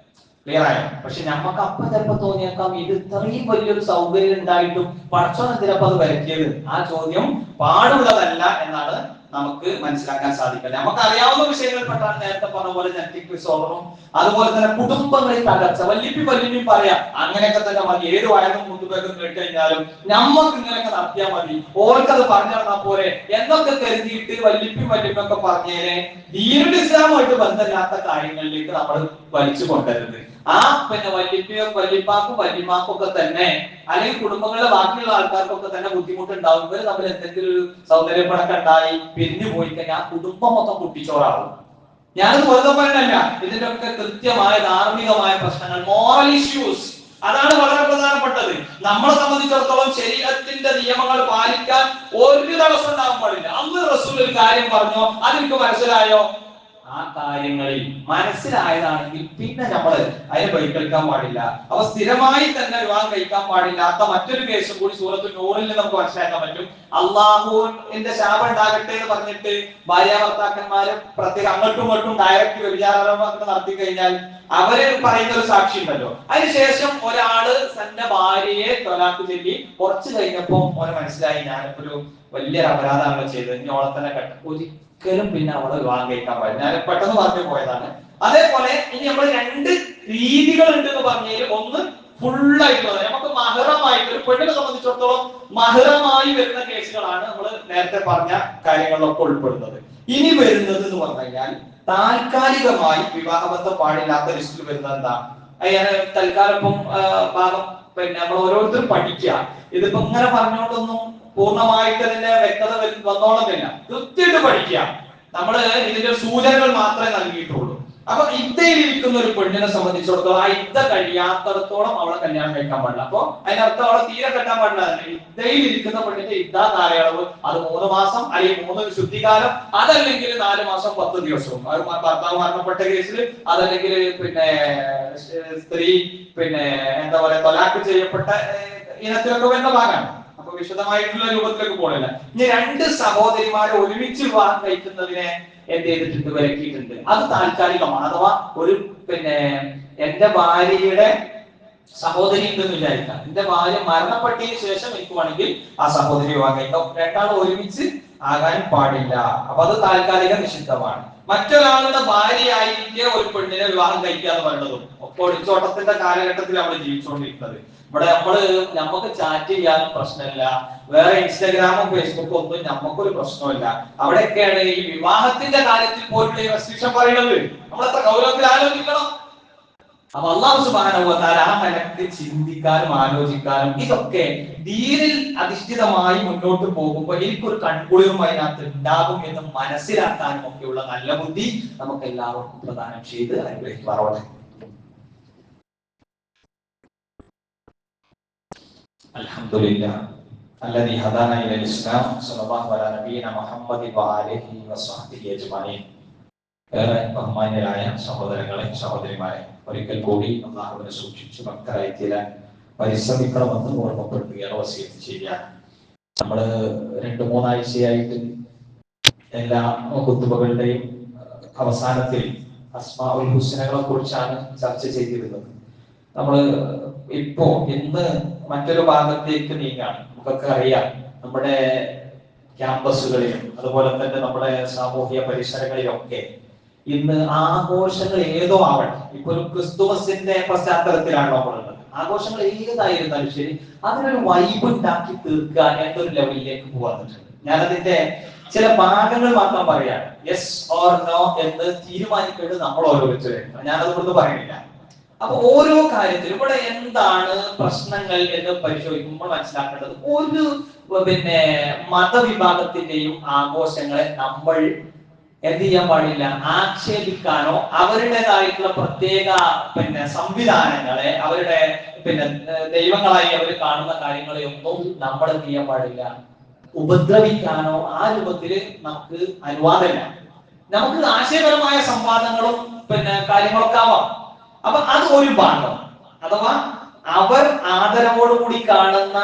A: ക്ലിയർ ആയോ? പക്ഷെ നമുക്ക് അപ്പൊ ചിലപ്പോ തോന്നിയേക്കാം ഇത് ഇത്രയും വലിയൊരു സൗകര്യം ഉണ്ടായിട്ടും പടച്ചോൻ എന്തിനപ്പോ അത് വിലക്കിയത്. ആ ചോദ്യം പാടുള്ളതല്ല എന്നാണ് നമുക്ക് മനസ്സിലാക്കാൻ സാധിക്കുന്നത്. നമുക്ക് അറിയാവുന്ന വിഷയങ്ങളിൽപ്പെട്ടാണ് നേരത്തെ പറഞ്ഞ പോലെ ജനറ്റിക് ഡിസോർഡറും അതുപോലെ തന്നെ കുടുംബങ്ങളിൽ തകർച്ച. വല്യപ്പി പറയാം അങ്ങനെയൊക്കെ തന്നെ മതി, ഏത് വയറും മുതുകൊക്കെ കേട്ട് കഴിഞ്ഞാലും നമ്മക്ക് ഇങ്ങനെയൊക്കെ നടത്തിയാൽ മതി, ഓർക്കത് പറഞ്ഞു നടന്നാൽ പോലെ എന്നൊക്കെ കരുതിയിട്ട് വല്യപ്പൊക്കെ പറഞ്ഞേനെ ദീനുൽ ഇസ്ലാമുമായിട്ട് ബന്ധമില്ലാത്ത കാര്യങ്ങളിലേക്ക് നമ്മൾ വലിച്ചു കൊണ്ടുവരുന്നത്. ആ വല്യപ്പാക്കും വല്യമാക്കും ഒക്കെ തന്നെ അല്ലെങ്കിൽ കുടുംബങ്ങളിലെ ബാക്കിയുള്ള ആൾക്കാർക്കൊക്കെ തന്നെ ബുദ്ധിമുട്ടുണ്ടാവും. ഇവര് തമ്മിൽ എന്തെങ്കിലും ഒരു സൗന്ദര്യപ്പണൊക്കെ ഉണ്ടായി പിരിഞ്ഞു പോയി കഴിഞ്ഞാൽ ആ കുടുംബം മൊത്തം കുട്ടിച്ചോറാവും. ഞാനത് വെറുതെ പറഞ്ഞല്ല, ഇതിന്റെ ഒക്കെ കൃത്യമായ ധാർമ്മികമായ പ്രശ്നങ്ങൾ, മോറൽ ഇഷ്യൂസ്, അതാണ് വളരെ പ്രധാനപ്പെട്ടത്. നമ്മളെ സംബന്ധിച്ചിടത്തോളം ശരീഅത്തിന്റെ നിയമങ്ങൾ പാലിക്കാൻ ഒരു തടസ്സം ഉണ്ടാകാൻ പാടില്ല. അന്ന് റസൂൽ ഒരു കാര്യം പറഞ്ഞോ, അതെനിക്ക് മനസ്സിലായോ, ആ കാര്യങ്ങളിൽ മനസ്സിലായതാണെങ്കിൽ പിന്നെ നമ്മൾ അതിനെ ബൈക്കെടുക്കാൻ പാടില്ല. അപ്പൊ സ്ഥിരമായി തന്നെ വിവാഹം കഴിക്കാൻ പാടില്ലാത്ത മറ്റൊരു കേസും കൂടി സൂറത്തുൽ നൂറിൽ നമുക്ക് മനസ്സിലാക്കാൻ പറ്റും. അള്ളാഹുവിന്റെ ശാപം ഉണ്ടാകട്ടെ എന്ന് പറഞ്ഞിട്ട് ഭാര്യ ഭർത്താക്കന്മാര് പ്രത്യേകം അങ്ങോട്ടും ഇങ്ങോട്ടും ഡയറക്റ്റ് വ്യഭിചാരം നടത്തി കഴിഞ്ഞാൽ അവര് പറയുന്ന ഒരു സാക്ഷി ഉണ്ടല്ലോ. അതിനുശേഷം ഒരാള് തന്റെ ഭാര്യയെ തൊലാക്ക് ചൊല്ലി കുറച്ച് കഴിഞ്ഞപ്പോ ഓനെ മനസ്സിലായി ഞാനിപ്പോ ഒരു വലിയൊരു അപരാധമാണ് ചെയ്തത്, ഇനി ഓളെ തന്നെ ഒരിക്കലും പിന്നെ അവളെ വിവാഹം കഴിക്കാൻ പാടില്ല. ഞാൻ പെട്ടെന്ന് പറഞ്ഞു പോയതാണ്. അതേപോലെ ഇനി നമ്മൾ രണ്ട് രീതികൾ ഉണ്ട് എന്ന് പറഞ്ഞാൽ, ഒന്ന് ഫുള്ളായിട്ടുള്ളത് നമുക്ക് മഹറമായിട്ട് ഒരു പെണ്ണിനെ സംബന്ധിച്ചിടത്തോളം മഹറമായി വരുന്ന കേസുകളാണ് നമ്മൾ നേരത്തെ പറഞ്ഞ കാര്യങ്ങളിലൊക്കെ ഉൾപ്പെടുന്നത്. ഇനി വരുന്നത് എന്ന് പറഞ്ഞു കഴിഞ്ഞാൽ താൽക്കാലികമായി വിവാഹബന്ധം പാടില്ലാത്ത ലിസ്റ്റിൽ വരുന്നത് എന്താ? അതിന് തൽക്കാലം ഇപ്പം ഭാഗം പിന്നെ നമ്മൾ ഓരോരുത്തരും പഠിക്കുക. ഇതിപ്പോ ഇങ്ങനെ പറഞ്ഞുകൊണ്ടൊന്നും പൂർണ്ണമായിട്ട് അതിന്റെ വ്യക്തത വന്നോളന്നില്ല. കൃത്യമായിട്ട് പഠിക്കുക. നമ്മള് ഇതിന്റെ സൂചനകൾ മാത്രമേ നൽകിയിട്ടുള്ളൂ. അപ്പൊ ഇദ്ദയിലിരിക്കുന്ന ഒരു പെണ്ണിനെ സംബന്ധിച്ചിടത്തോളം ആ ഇദ്ദ കഴിയാത്തടത്തോളം അവളെ കല്യാണം കഴിക്കാൻ പാടില്ല. അപ്പൊ അതിനർത്ഥം അവളെ തീരെ കെട്ടാൻ പാടില്ല. ഇദ്ദയിലിരിക്കുന്ന പെണ്ണിന്റെ ഇദ്ദ കാലയളവ് അത് 3 മാസം അല്ലെങ്കിൽ 3 ശുദ്ധികാലം, അതല്ലെങ്കിൽ 4 മാസം 10 ദിവസവും. അത് ഭർത്താവ് മരണപ്പെട്ട കേസിൽ, അതല്ലെങ്കിൽ പിന്നെ സ്ത്രീ പിന്നെ എന്താ പറയാ തൊലാക്ക് ചെയ്യപ്പെട്ട ഇനത്തിലൊക്കെ വരുന്ന ഭാഗമാണ്. അപ്പൊ വിശദമായിട്ടുള്ള രൂപത്തിലേക്ക് പോകണില്ല. ഇനി 2 സഹോദരിമാരെ ഒരുമിച്ച് വിവാഹം കഴിക്കുന്നതിനെ എന്ത് ചെയ്തിട്ടുണ്ട്? വിലക്കിയിട്ടുണ്ട്. അത് താൽക്കാലികമാണ്. അഥവാ ഒരു പിന്നെ എന്റെ ഭാര്യയുടെ സഹോദരി ഉണ്ടെന്ന് വിചാരിക്കാം. എന്റെ ഭാര്യ മരണപ്പെട്ടതിന് ശേഷം എനിക്ക് വേണമെങ്കിൽ ആ സഹോദരി വിവാഹം കഴിക്കാം. രണ്ടാളും ഒരുമിച്ച് ആകാൻ പാടില്ല. അപ്പൊ അത് താൽക്കാലിക നിഷിദ്ധമാണ്. മറ്റൊരാളുടെ ഭാര്യയായിരിക്കെ ഒരു പെണ്ണിനെ വിവാഹം കഴിക്കുക എന്ന് പറയുന്നതും ഒക്കെ ഒളിച്ചോട്ടത്തിന്റെ കാലഘട്ടത്തിൽ നമ്മൾ ജീവിച്ചുകൊണ്ടിരിക്കുന്നത്. ഇവിടെ നമുക്ക് ചാറ്റ് ചെയ്യാനും പ്രശ്നമില്ല, വേറെ ഇൻസ്റ്റാഗ്രാമും ഫേസ്ബുക്കും ഒന്നും നമുക്കൊരു പ്രശ്നമില്ല. അവിടെയൊക്കെയാണ് ഈ വിവാഹത്തിന്റെ കാര്യത്തിൽ പോലുള്ള റെസ്ട്രിക്ഷൻ പറയുന്നത്. നമ്മൾ എത്ര ഗൗരവത്തിൽ ആലോചിക്കണം. അപ്പൊ അല്ലാഹു സുബ്ഹാനഹു വ തആല ആ നിലയ്ക്ക് ചിന്തിക്കാനും ആലോചിക്കാനും ഇതൊക്കെ ദീനിൽ അധിഷ്ഠിതമായി മുന്നോട്ട് പോകുമ്പോൾ എനിക്കൊരു കൺകുളിരും അതിനകത്ത് ഉണ്ടാകും എന്ന് മനസ്സിലാക്കാനും ഒക്കെയുള്ള നല്ല ബുദ്ധി നമുക്ക് എല്ലാവർക്കും പ്രദാനം ചെയ്ത് അനുഗ്രഹിക്കുമാറാവട്ടെ. അൽഹംദുലില്ലാഹ് അല്ലദീ ഹദാനാ ഇലൽ ഇസ്ലാം സ്വല്ലല്ലാഹു അലാ നബിയിനാ മുഹമ്മദി വആലിഹി വസഹ്ബിഹി അജ്മഈൻ. ഏറെ ബഹുമാന്യരായ സഹോദരങ്ങളെ സഹോദരിമാരെ, ഒരിക്കൽ കൂടി അല്ലാഹുവിനെ സൂക്ഷിച്ച് ഭക്തരായി തീരാൻ പരിശ്രമിക്കണമെന്ന് ഓർമ്മപ്പെടുത്തുകയാണ്, വസിയത്ത് ചെയ്യുകയാണ്. നമ്മള് 2-3 ആഴ്ചയായിട്ട് എല്ലാ ഖുതുബകളുടെയും അവസാനത്തിൽ അസ്മാഉൽ ഹുസ്നകളെ കുറിച്ചാണ് ചർച്ച ചെയ്തിരുന്നത്. നമ്മള് ഇന്ന് മറ്റൊരു ഭാഗത്തേക്ക് നീങ്ങാണ്. നമുക്കൊക്കെ അറിയാം, നമ്മുടെ ക്യാമ്പസുകളിലും അതുപോലെ തന്നെ നമ്മുടെ സാമൂഹിക പരിസരങ്ങളിലൊക്കെ ഇന്ന് ആഘോഷങ്ങൾ ഏതോ ആവട്ടെ, ഇപ്പൊ ഒരു ക്രിസ്തുമസിന്റെ പശ്ചാത്തലത്തിലാണോ നമ്മളുള്ളത്, ആഘോഷങ്ങൾ ഏതായിരുന്നാലും ശരി അതിനൊരു വൈബ് ഉണ്ടാക്കി തീർക്കുക എന്നൊരു ലെവലിലേക്ക് പോകാന്നിട്ടുണ്ട്. ഞാനതിന്റെ ചില ഭാഗങ്ങൾ മാത്രം പറയാണ്. യെസ് ഓർ നോ എന്ന് തീരുമാനിക്കേണ്ടത് നമ്മൾ ഓരോരുത്തരും. ഞാനതുകൊണ്ട് പറയുന്നില്ല. അപ്പൊ ഓരോ കാര്യത്തിലും ഇവിടെ എന്താണ് പ്രശ്നങ്ങൾ എന്ന് പരിശോധിക്കുമ്പോൾ മനസ്സിലാക്കേണ്ടത്, ഒരു പിന്നെ മതവിഭാഗത്തിന്റെയും ആഘോഷങ്ങളെ നമ്മൾ എന്ത് ചെയ്യാൻ പാടില്ല, ആക്ഷേപിക്കാനോ അവരുടേതായിട്ടുള്ള പ്രത്യേക പിന്നെ സംവിധാനങ്ങളെ, അവരുടെ പിന്നെ ദൈവങ്ങളായി അവർ കാണുന്ന കാര്യങ്ങളെ ഒന്നും നമ്മൾ എന്ത് ചെയ്യാൻ പാടില്ല, ഉപദ്രവിക്കാനോ ആ രൂപത്തിൽ നമുക്ക് അനുവാദമില്ല. നമുക്ക് ആശയപരമായ സംവാദങ്ങളും പിന്നെ കാര്യങ്ങളൊക്കെ ആവാം. അപ്പൊ അത് ഒരു ഭാഗം. അഥവാ അവർ ആദരവോടുകൂടി കാണുന്ന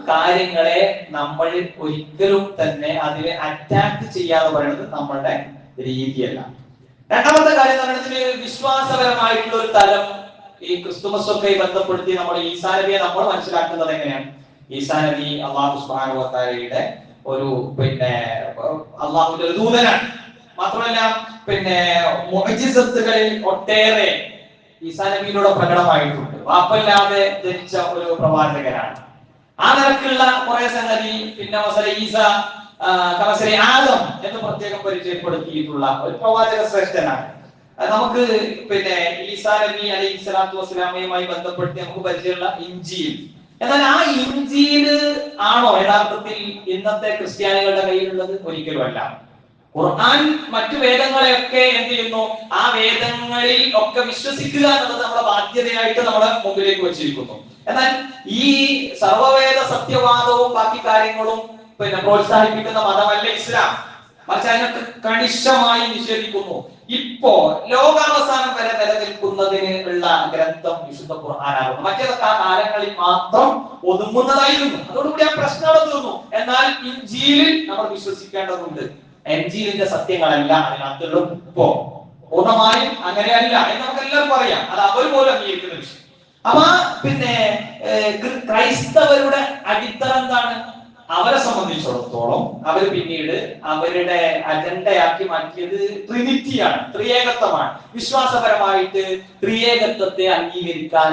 A: കാര്യങ്ങളെ നമ്മൾ ഒരിക്കലും തന്നെ അതിനെ അറ്റാക്ക് ചെയ്യാതെ പറയുന്നത് നമ്മളുടെ രീതിയല്ല. രണ്ടാമത്തെ കാര്യം എന്ന് പറയുന്നത് വിശ്വാസപരമായിട്ടുള്ള ഒരു തലം. ഈ ക്രിസ്തുമസ് ഒക്കെ ബന്ധപ്പെടുത്തി നമ്മൾ ഈസാ നബിയെ നമ്മൾ മനസ്സിലാക്കുന്നത് എങ്ങനെയാണ്? ഈസാ നബി അല്ലാഹു സുബ്ഹാനഹു വ തആലയുടെ ഒരു പിന്നെ അല്ലാഹുവിന്റെ ഒരു ദൂതനാണ്. മാത്രമല്ല പിന്നെ മുഅ്ജിസത്തുകളിൽ ഒട്ടേറെ ഈസാ നബിയിലൂടെ പ്രകടമായിട്ടുണ്ട്. വാപ്പല്ലാതെ ജനിച്ച ഒരു പ്രവാചകനാണ്. ആ നിലക്കുള്ള കുറെ സംഗതി പിന്നെ ഈസ കമസലി ആദം എന്ന് പ്രത്യേകം പരിചയപ്പെടുത്തിയിട്ടുള്ള ഒരു പ്രവാചക ശ്രേഷ്ഠനാണ്. നമുക്ക് പിന്നെ ഈസാ നബി അലൈഹി സ്വലാത്തു വസ്സലാമയുമായി ബന്ധപ്പെടുത്തി നമുക്ക് പരിചയമുള്ള ഇഞ്ചീൽ. എന്നാൽ ആ ഇഞ്ചീൽ ആണോ യഥാർത്ഥത്തിൽ ഇന്നത്തെ ക്രിസ്ത്യാനികളുടെ കയ്യിലുള്ളത്? ഒരിക്കലും അല്ല. ഖുർആൻ മറ്റു വേദങ്ങളെയൊക്കെ എന്ത് ചെയ്യുന്നു, ആ വേദങ്ങളിൽ ഒക്കെ വിശ്വസിക്കുക എന്നുള്ളത് നമ്മുടെ ബാധ്യതയായിട്ട് നമ്മുടെ മുമ്പിലേക്ക് വെച്ചിരിക്കുന്നു. എന്നാൽ ഈ സർവവേദ സത്യവാദവും ബാക്കി കാര്യങ്ങളും പിന്നെ പ്രോത്സാഹിപ്പിക്കുന്ന മതമല്ല ഇസ്ലാം. മറിച്ച് അതിനൊക്കെ കണിശമായി നിഷേധിക്കുന്നു. ഇപ്പോ ലോകാവസാനം വരെ നിലനിൽക്കുന്നതിന് ഉള്ള ഗ്രന്ഥം വിശുദ്ധ ഖുർആനാകുന്നു. മറ്റേതൊക്കെ ആ കാലങ്ങളിൽ മാത്രം ഒതുങ്ങുന്നതായിരുന്നു. അതോടുകൂടി ആ പ്രശ്നം തീർന്നു. എന്നാൽ ഇൻജീലിൽ നമ്മൾ വിശ്വസിക്കേണ്ടതുണ്ട്. ഇൻജീലിന്റെ സത്യങ്ങളല്ല അതിനകത്തുള്ളൂ. ഇപ്പോ പൂർണ്ണമായും അങ്ങനെയല്ല എന്ന് നമുക്ക് എല്ലാവർക്കും അറിയാം. അത് അവർ പോലും അംഗീകരിക്കുന്ന വിഷയം. അപ്പൊ പിന്നെ ക്രൈസ്തവരുടെ അടിത്തറ എന്താണ്? അവരെ സംബന്ധിച്ചിടത്തോളം അവർ പിന്നീട് അവരുടെ അജണ്ടയാക്കി മാറ്റിയത് ട്രിനിറ്റിയാണ്, ത്രിയേകത്വമാണ്. വിശ്വാസപരമായിട്ട് ത്രിയേകത്വത്തെ അംഗീകരിക്കാൻ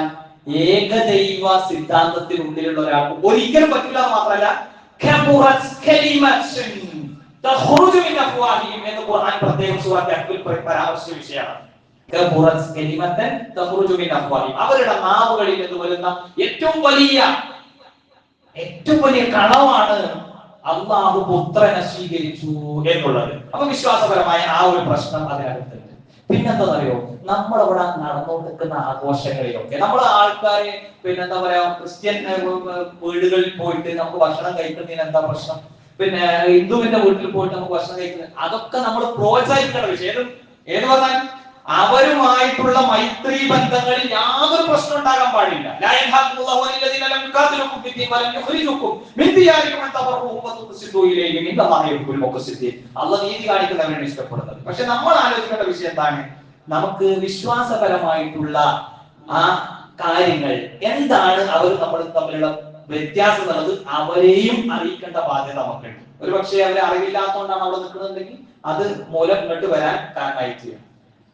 A: ഏകദൈവ സിദ്ധാന്തത്തിനുള്ളിലുള്ള ഒരാൾക്ക് ഒരിക്കലും പറ്റില്ല. മാത്രമല്ല എന്ന് ഖുർആൻ പ്രത്യേകം സൂറത്ത് അഹ്ഖാഫിൽ പരാമർശിച്ച വിഷയമാണ്. അവരുടെ നാവുകളിൽ നിന്ന് വരുന്ന ഏറ്റവും വലിയ കളവാണ് അല്ലാഹു പുത്രനെ സ്വീകരിച്ചു എന്നുള്ളത്. അപ്പൊ വിശ്വാസപരമായ ആ ഒരു പ്രശ്നം അതിനകത്തുണ്ട്. പിന്നെന്താ അറിയോ, നമ്മളവിടെ നടന്നുകൊണ്ടിരിക്കുന്ന ആഘോഷങ്ങളിലൊക്കെ നമ്മളെ ആൾക്കാര് പിന്നെന്താ പറയാ, ക്രിസ്ത്യൻ വീടുകളിൽ പോയിട്ട് നമുക്ക് ഭക്ഷണം കഴിക്കുന്നതിന് എന്താ പ്രശ്നം? പിന്നെ ഹിന്ദുവിന്റെ വീട്ടിൽ പോയിട്ട് നമുക്ക് ഭക്ഷണം കഴിക്കുന്നത്, അതൊക്കെ നമ്മൾ പ്രോത്സാഹിപ്പിക്കേണ്ട വിഷയം. ഏത് പറഞ്ഞാൽ അവരുമായിട്ടുള്ള മൈത്രി ബന്ധങ്ങളിൽ യാതൊരു പ്രശ്നം ഉണ്ടാകാൻ പാടില്ല. അള്ളാഹ് നീതി കാണിക്കുന്നവരാണ് ഇഷ്ടപ്പെടുന്നത്. പക്ഷെ നമ്മൾ ആലോചിക്കേണ്ട വിഷയം എന്താണ്? നമുക്ക് വിശ്വാസപരമായിട്ടുള്ള ആ കാര്യങ്ങൾ എന്താണ്, അവർ നമ്മൾ തമ്മിലുള്ള വ്യത്യാസം എന്നുള്ളത് അവരെയും അറിയിക്കേണ്ട ബാധ്യത നമുക്കുണ്ട്. ഒരു പക്ഷേ അവരെ അറിവില്ലാത്തതുകൊണ്ടാണ് അവിടെ നിൽക്കുന്നുണ്ടെങ്കിൽ അത് മൂലം ഇങ്ങോട്ട് വരാൻ കാരണമായി തീരും.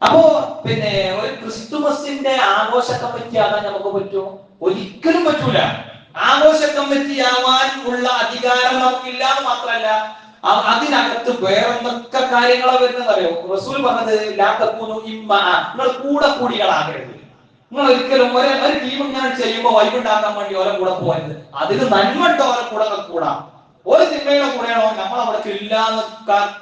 A: അപ്പോ പിന്നെ ഒരു ക്രിസ്തുമസിന്റെ ആഘോഷ കമ്മിറ്റി ആകാൻ നമുക്ക് പറ്റുമോ? ഒരിക്കലും പറ്റൂല. ആഘോഷ കമ്മിറ്റി ആവാൻ ഉള്ള അധികാരം നമുക്കില്ല എന്ന് മാത്രമല്ല, അതിനകത്ത് വേറെന്തൊക്കെ കാര്യങ്ങളാണ് വരുന്നത് അറിയോ? റസൂൽ പറഞ്ഞത് നിങ്ങൾ കൂടെ കൂടികളാകരുത്. നിങ്ങൾ ഒരിക്കലും ഒരു ടീം ഇങ്ങനെ ചെയ്യുമ്പോൾ വൈബുണ്ടാക്കാൻ വേണ്ടി ഓരോ കൂടെ പോകരുത്. അതിന് നന്മട്ടോ ഓരോ കൂടെ കൂടാം. ഒരു തിന്മയുടെ കൂടെയാണോ നമ്മൾ അവിടെ ഇല്ലാന്ന്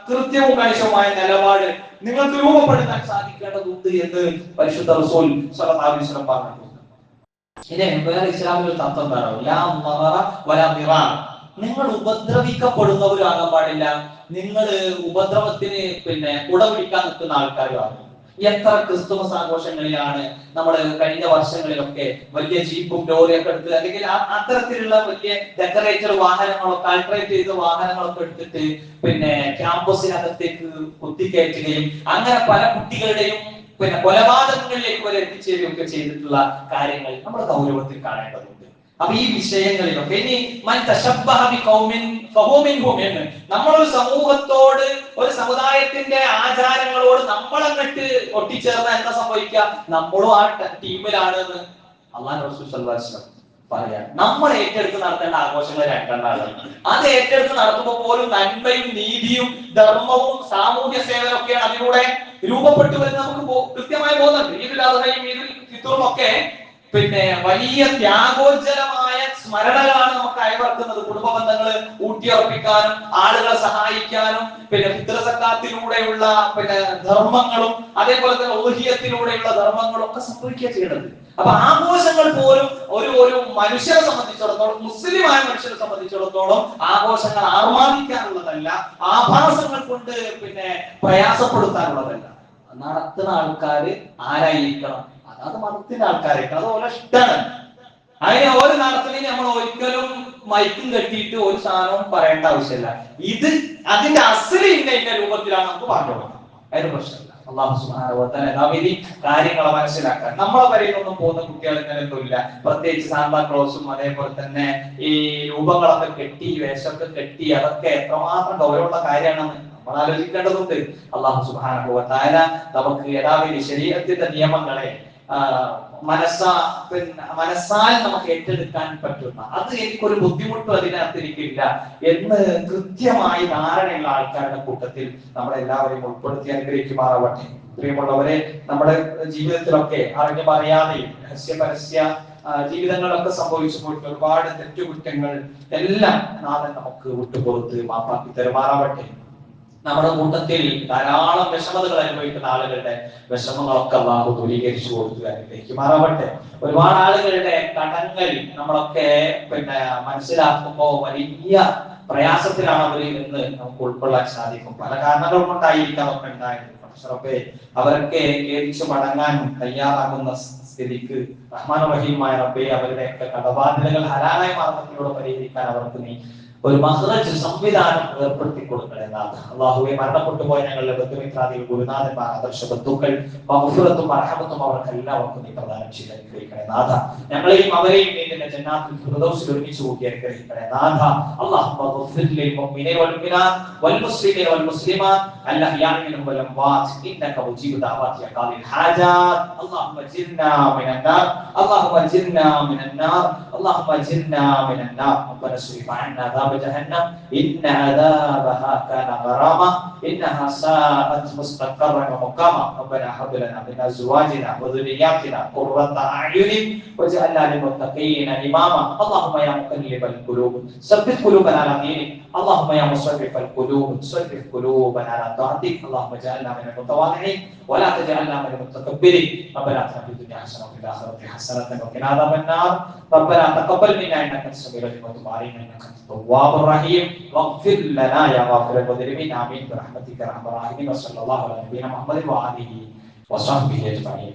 A: കൃത്യവും കണിശവുമായ നിലപാട് നിങ്ങൾക്ക് രൂപപ്പെടുത്താൻ സാധിക്കേണ്ടതുണ്ട് എന്ന് പരിശുദ്ധ റസൂൽ സ്വല്ലല്ലാഹു അലൈഹി വസല്ലം പറഞ്ഞിട്ടുണ്ട്. ഇനി വേറെ ഇസ്ലാമിൽ തത്വം നിങ്ങൾ ഉപദ്രവിക്കപ്പെടുന്നവരാകാൻ പാടില്ല. നിങ്ങൾ ഉപദ്രവത്തിന് പിന്നെ കുടപിടിക്കാൻ നിൽക്കുന്ന ആൾക്കാരുമാണ്. എത്ര ക്രിസ്തുമസ് ആഘോഷങ്ങളിലാണ് നമ്മൾ കഴിഞ്ഞ വർഷങ്ങളിലൊക്കെ വലിയ ജീപ്പും ലോറിയൊക്കെ എടുത്ത്, അല്ലെങ്കിൽ അത്തരത്തിലുള്ള വലിയ ഡെക്കറേറ്റഡ് വാഹനങ്ങളൊക്കെ അൾട്രേറ്റ് ചെയ്ത വാഹനങ്ങളൊക്കെ എടുത്തിട്ട് പിന്നെ ക്യാമ്പസിനകത്തേക്ക് കുത്തിക്കയറ്റുകയും അങ്ങനെ പല കുട്ടികളുടെയും പിന്നെ കൊലപാതകങ്ങളിലേക്ക് വരെ എത്തിച്ചേരുകയൊക്കെ ചെയ്തിട്ടുള്ള കാര്യങ്ങൾ നമ്മൾ ഗൗരവത്തിൽ കാണേണ്ടതുണ്ട്. അപ്പൊ ഈ വിഷയങ്ങളിലൊക്കെ ഇനി എന്ന് നമ്മളൊരു സമൂഹത്തോട്, ഒരു സമുദായത്തിന്റെ ആചാരങ്ങളോട് നമ്മളങ്ങട്ട് ഒട്ടിച്ചേർന്ന എന്താ സംഭവിക്കുക? നമ്മളും ആ ടീമിലാണ് എന്ന് അല്ലാഹു റസൂൽ സ്വല്ലല്ലാഹു അലൈഹി വസല്ലം പറയാം. നമ്മൾ ഏറ്റെടുത്ത് നടത്തേണ്ട ആഘോഷങ്ങൾ രണ്ടെണ്ണമാണ്. അത് ഏറ്റെടുത്ത് നടത്തുമ്പോൾ പോലും നന്മയും നീതിയും ധർമ്മവും സാമൂഹ്യ സേവനമൊക്കെയാണ് അതിലൂടെ രൂപപ്പെട്ടു വരുന്നത്. നമുക്ക് കൃത്യമായി പോകുന്നുണ്ട്. ഈദുൽ അദ്ഹയും ഈദുൽ ഫിത്റും ഒക്കെ പിന്നെ വലിയ ത്യാഗോജ്ജലമായ സ്മരണകളാണ് നമുക്ക് അയവർക്കുന്നത്. കുടുംബ ബന്ധങ്ങൾ ഊട്ടിയുറപ്പിക്കാനും ആളുകളെ സഹായിക്കാനും പിന്നെ ഫിത്ർ സക്കാത്തിലൂടെയുള്ള പിന്നെ ധർമ്മങ്ങളും അതേപോലെ തന്നെ ഊഹിയത്തിലൂടെയുള്ള ധർമ്മങ്ങളും ഒക്കെ സംഭവിക്കുക ചെയ്യേണ്ടത്. അപ്പൊ ആഘോഷങ്ങൾ പോലും ഒരു മനുഷ്യരെ സംബന്ധിച്ചിടത്തോളം, മുസ്ലിമായ മനുഷ്യരെ സംബന്ധിച്ചിടത്തോളം ആഘോഷങ്ങൾ ആർമാദിക്കാനുള്ളതല്ല, ആഭാസങ്ങൾ കൊണ്ട് പിന്നെ പ്രയാസപ്പെടുത്താനുള്ളതല്ല. നടത്തുന്ന ആൾക്കാര് ആരായിരിക്കണം? അത് മതത്തിന്റെ ആൾക്കാരൊക്കെ അത് ഓരോ ഇഷ്ടമാണ്. അതിന് ഓരോ നടത്തുന്നതിന് നമ്മൾ ഒരിക്കലും മൈക്കും കെട്ടിയിട്ട് ഒരു സാധനവും പറയേണ്ട ആവശ്യമില്ല. ഇത് അതിന്റെ അസല് ഇന്ന രൂപത്തിലാണ് നമുക്ക് പറഞ്ഞു കൊടുക്കണം. അതിന് പ്രശ്നമില്ല. അല്ലാഹു സുബ്ഹാനഹു വ തആല നാം ഈ കാര്യങ്ങളെ മനസ്സിലാക്കാൻ, നമ്മളെ വരയിലൊന്നും പോകുന്ന കുട്ടികൾ ഇങ്ങനെയൊന്നുമില്ല. പ്രത്യേകിച്ച് സാന്താക്ലോസും അതേപോലെ തന്നെ ഈ രൂപങ്ങളൊക്കെ കെട്ടി വേഷമൊക്കെ കെട്ടി അതൊക്കെ എത്രമാത്രം ഗൗരവമുള്ള കാര്യമാണെന്ന് നമ്മൾ ആലോചിക്കേണ്ടതുണ്ട്. അല്ലാഹു സുബ്ഹാനഹു വ തആല നമുക്ക് യഥാവിധി ശരീഅത്തിന്റെ നിയമങ്ങളെ മനസ്സാൽ നമുക്ക് ഏറ്റെടുക്കാൻ പറ്റുന്ന, അത് എനിക്കൊരു ബുദ്ധിമുട്ടും അതിനകത്ത് എനിക്കില്ല എന്ന് കൃത്യമായി ധാരണയുള്ള ആൾക്കാരുടെ കൂട്ടത്തിൽ നമ്മളെല്ലാവരെയും ഉൾപ്പെടുത്തി അനുഗ്രഹിക്കുമാറാവട്ടെ. പ്രിയമുള്ളവരെ, നമ്മുടെ ജീവിതത്തിലൊക്കെ അറിഞ്ഞും അറിയാതെയും രഹസ്യ പരസ്യ ജീവിതങ്ങളൊക്കെ സംഭവിച്ചു പോയിട്ട് ഒരുപാട് തെറ്റുകുറ്റങ്ങൾ എല്ലാം നാളെ നമുക്ക് വിട്ടുപുറത്ത് മാപ്പാക്കി തരുമാറാവട്ടെ. നമ്മുടെ കൂട്ടത്തിൽ ധാരാളം വിഷമതകൾ അനുഭവിക്കുന്ന ആളുകളുടെ വിഷമങ്ങളൊക്കെ അല്ലാഹു ദൂരീകരിച്ചു കൊടുക്കുക അനുഗ്രഹിക്കുമാറാവട്ടെ. ഒരുപാട് ആളുകളുടെ കടങ്ങൾ നമ്മളൊക്കെ പിന്നെ മനസ്സിലാക്കുമ്പോൾ വലിയ പ്രയാസത്തിലാണ് അവർ എന്ന് നമുക്ക് ഉൾക്കൊള്ളാൻ സാധിക്കും. പല കാരണങ്ങൾ കൊണ്ടായിരിക്കാം ഒക്കെ ഉണ്ടായത്. റബ്ബേ അവരൊക്കെ ഖേദിച്ചു മടങ്ങാൻ തയ്യാറാകുന്ന സ്ഥിതിക്ക് റഹ്മാൻ റഹീമായ റബ്ബേ അവരുടെയൊക്കെ കടബാധ്യതകൾ ഹലാലായ മാർഗത്തിലൂടെ പരിഹരിക്കാൻ അവർക്ക് നീ ഒരു മഹ്റജ് സംവിധാനം ഏർപ്പെടുത്തി കൊടുക്കണേ നാഥ. അല്ലാഹുവേ മരണപ്പെട്ടു പോയ ഞങ്ങളുടെ ബന്ധുമിത്രാദികൾ ഗുരുനാഥന്മാർ ആദർശ ബന്ധുക്കൾ മഗ്ഫിറത്തും മർഹമത്തും അവർക്ക് എല്ലാവർക്കും നീ പ്രദാനം ചെയ്ത് അനുഗ്രഹിക്കണേ നാഥ. ഞങ്ങളെയും അവരെയും നീ നിന്റെ ജന്നാത്തുൽ ഫിർദൗസിൽ ഒരുമിച്ച് കൂട്ടി അനുഗ്രഹിക്കണേ നാഥ. അല്ലാഹുമ്മ ഗ്ഫിർ ലിൽ മുഅ്മിനീന വൽ മുഅ്മിനാത്ത് വൽ മുസ്ലിമീന വൽ മുസ്ലിമാത്ത് അൽഅഹ്യാഇ മിൻഹും വൽ അംവാത്ത് ഇന്നക മുജീബു ദഅവാതി യാ ഖാദിൽ ഹാജാത്ത്. അല്ലാഹുമ്മ ജിർനാ മിനൻ നാർ അല്ലാഹുമ്മ ജിർനാ മിനൻ നാർ അല്ലാഹുമ്മ ജിർനാ മിനൻ നാർ. റബ്ബന സ്രിഫ് അന്നാ جهنم إن عذابها كان غراما إنها ساءت مستقرا ومقاما ربنا هب لنا من أزواجنا وذرياتنا قرة أعين واجعلنا للمتقين إماما اللهم يا مقلب القلوب ثبت قلوبنا على دينك اللهم يا مصرف القلوب صرف قلوبنا على طاعتك اللهم اجعلنا من المتواضعين ولا تجعلنا من المتكبرين ربنا آتنا في الدنيا حسنة وفي الآخرة حسنة وقنا عذاب النار ربنا تقبل منا إنك أنت السميع العليم وتب علينا إنك أنت التواب الرحيم واغفر لنا يا غافر المذنبين آمين برحمتك يا أرحم الراحمين وصلى الله على نبينا محمد وآله وصحبه أجمعين.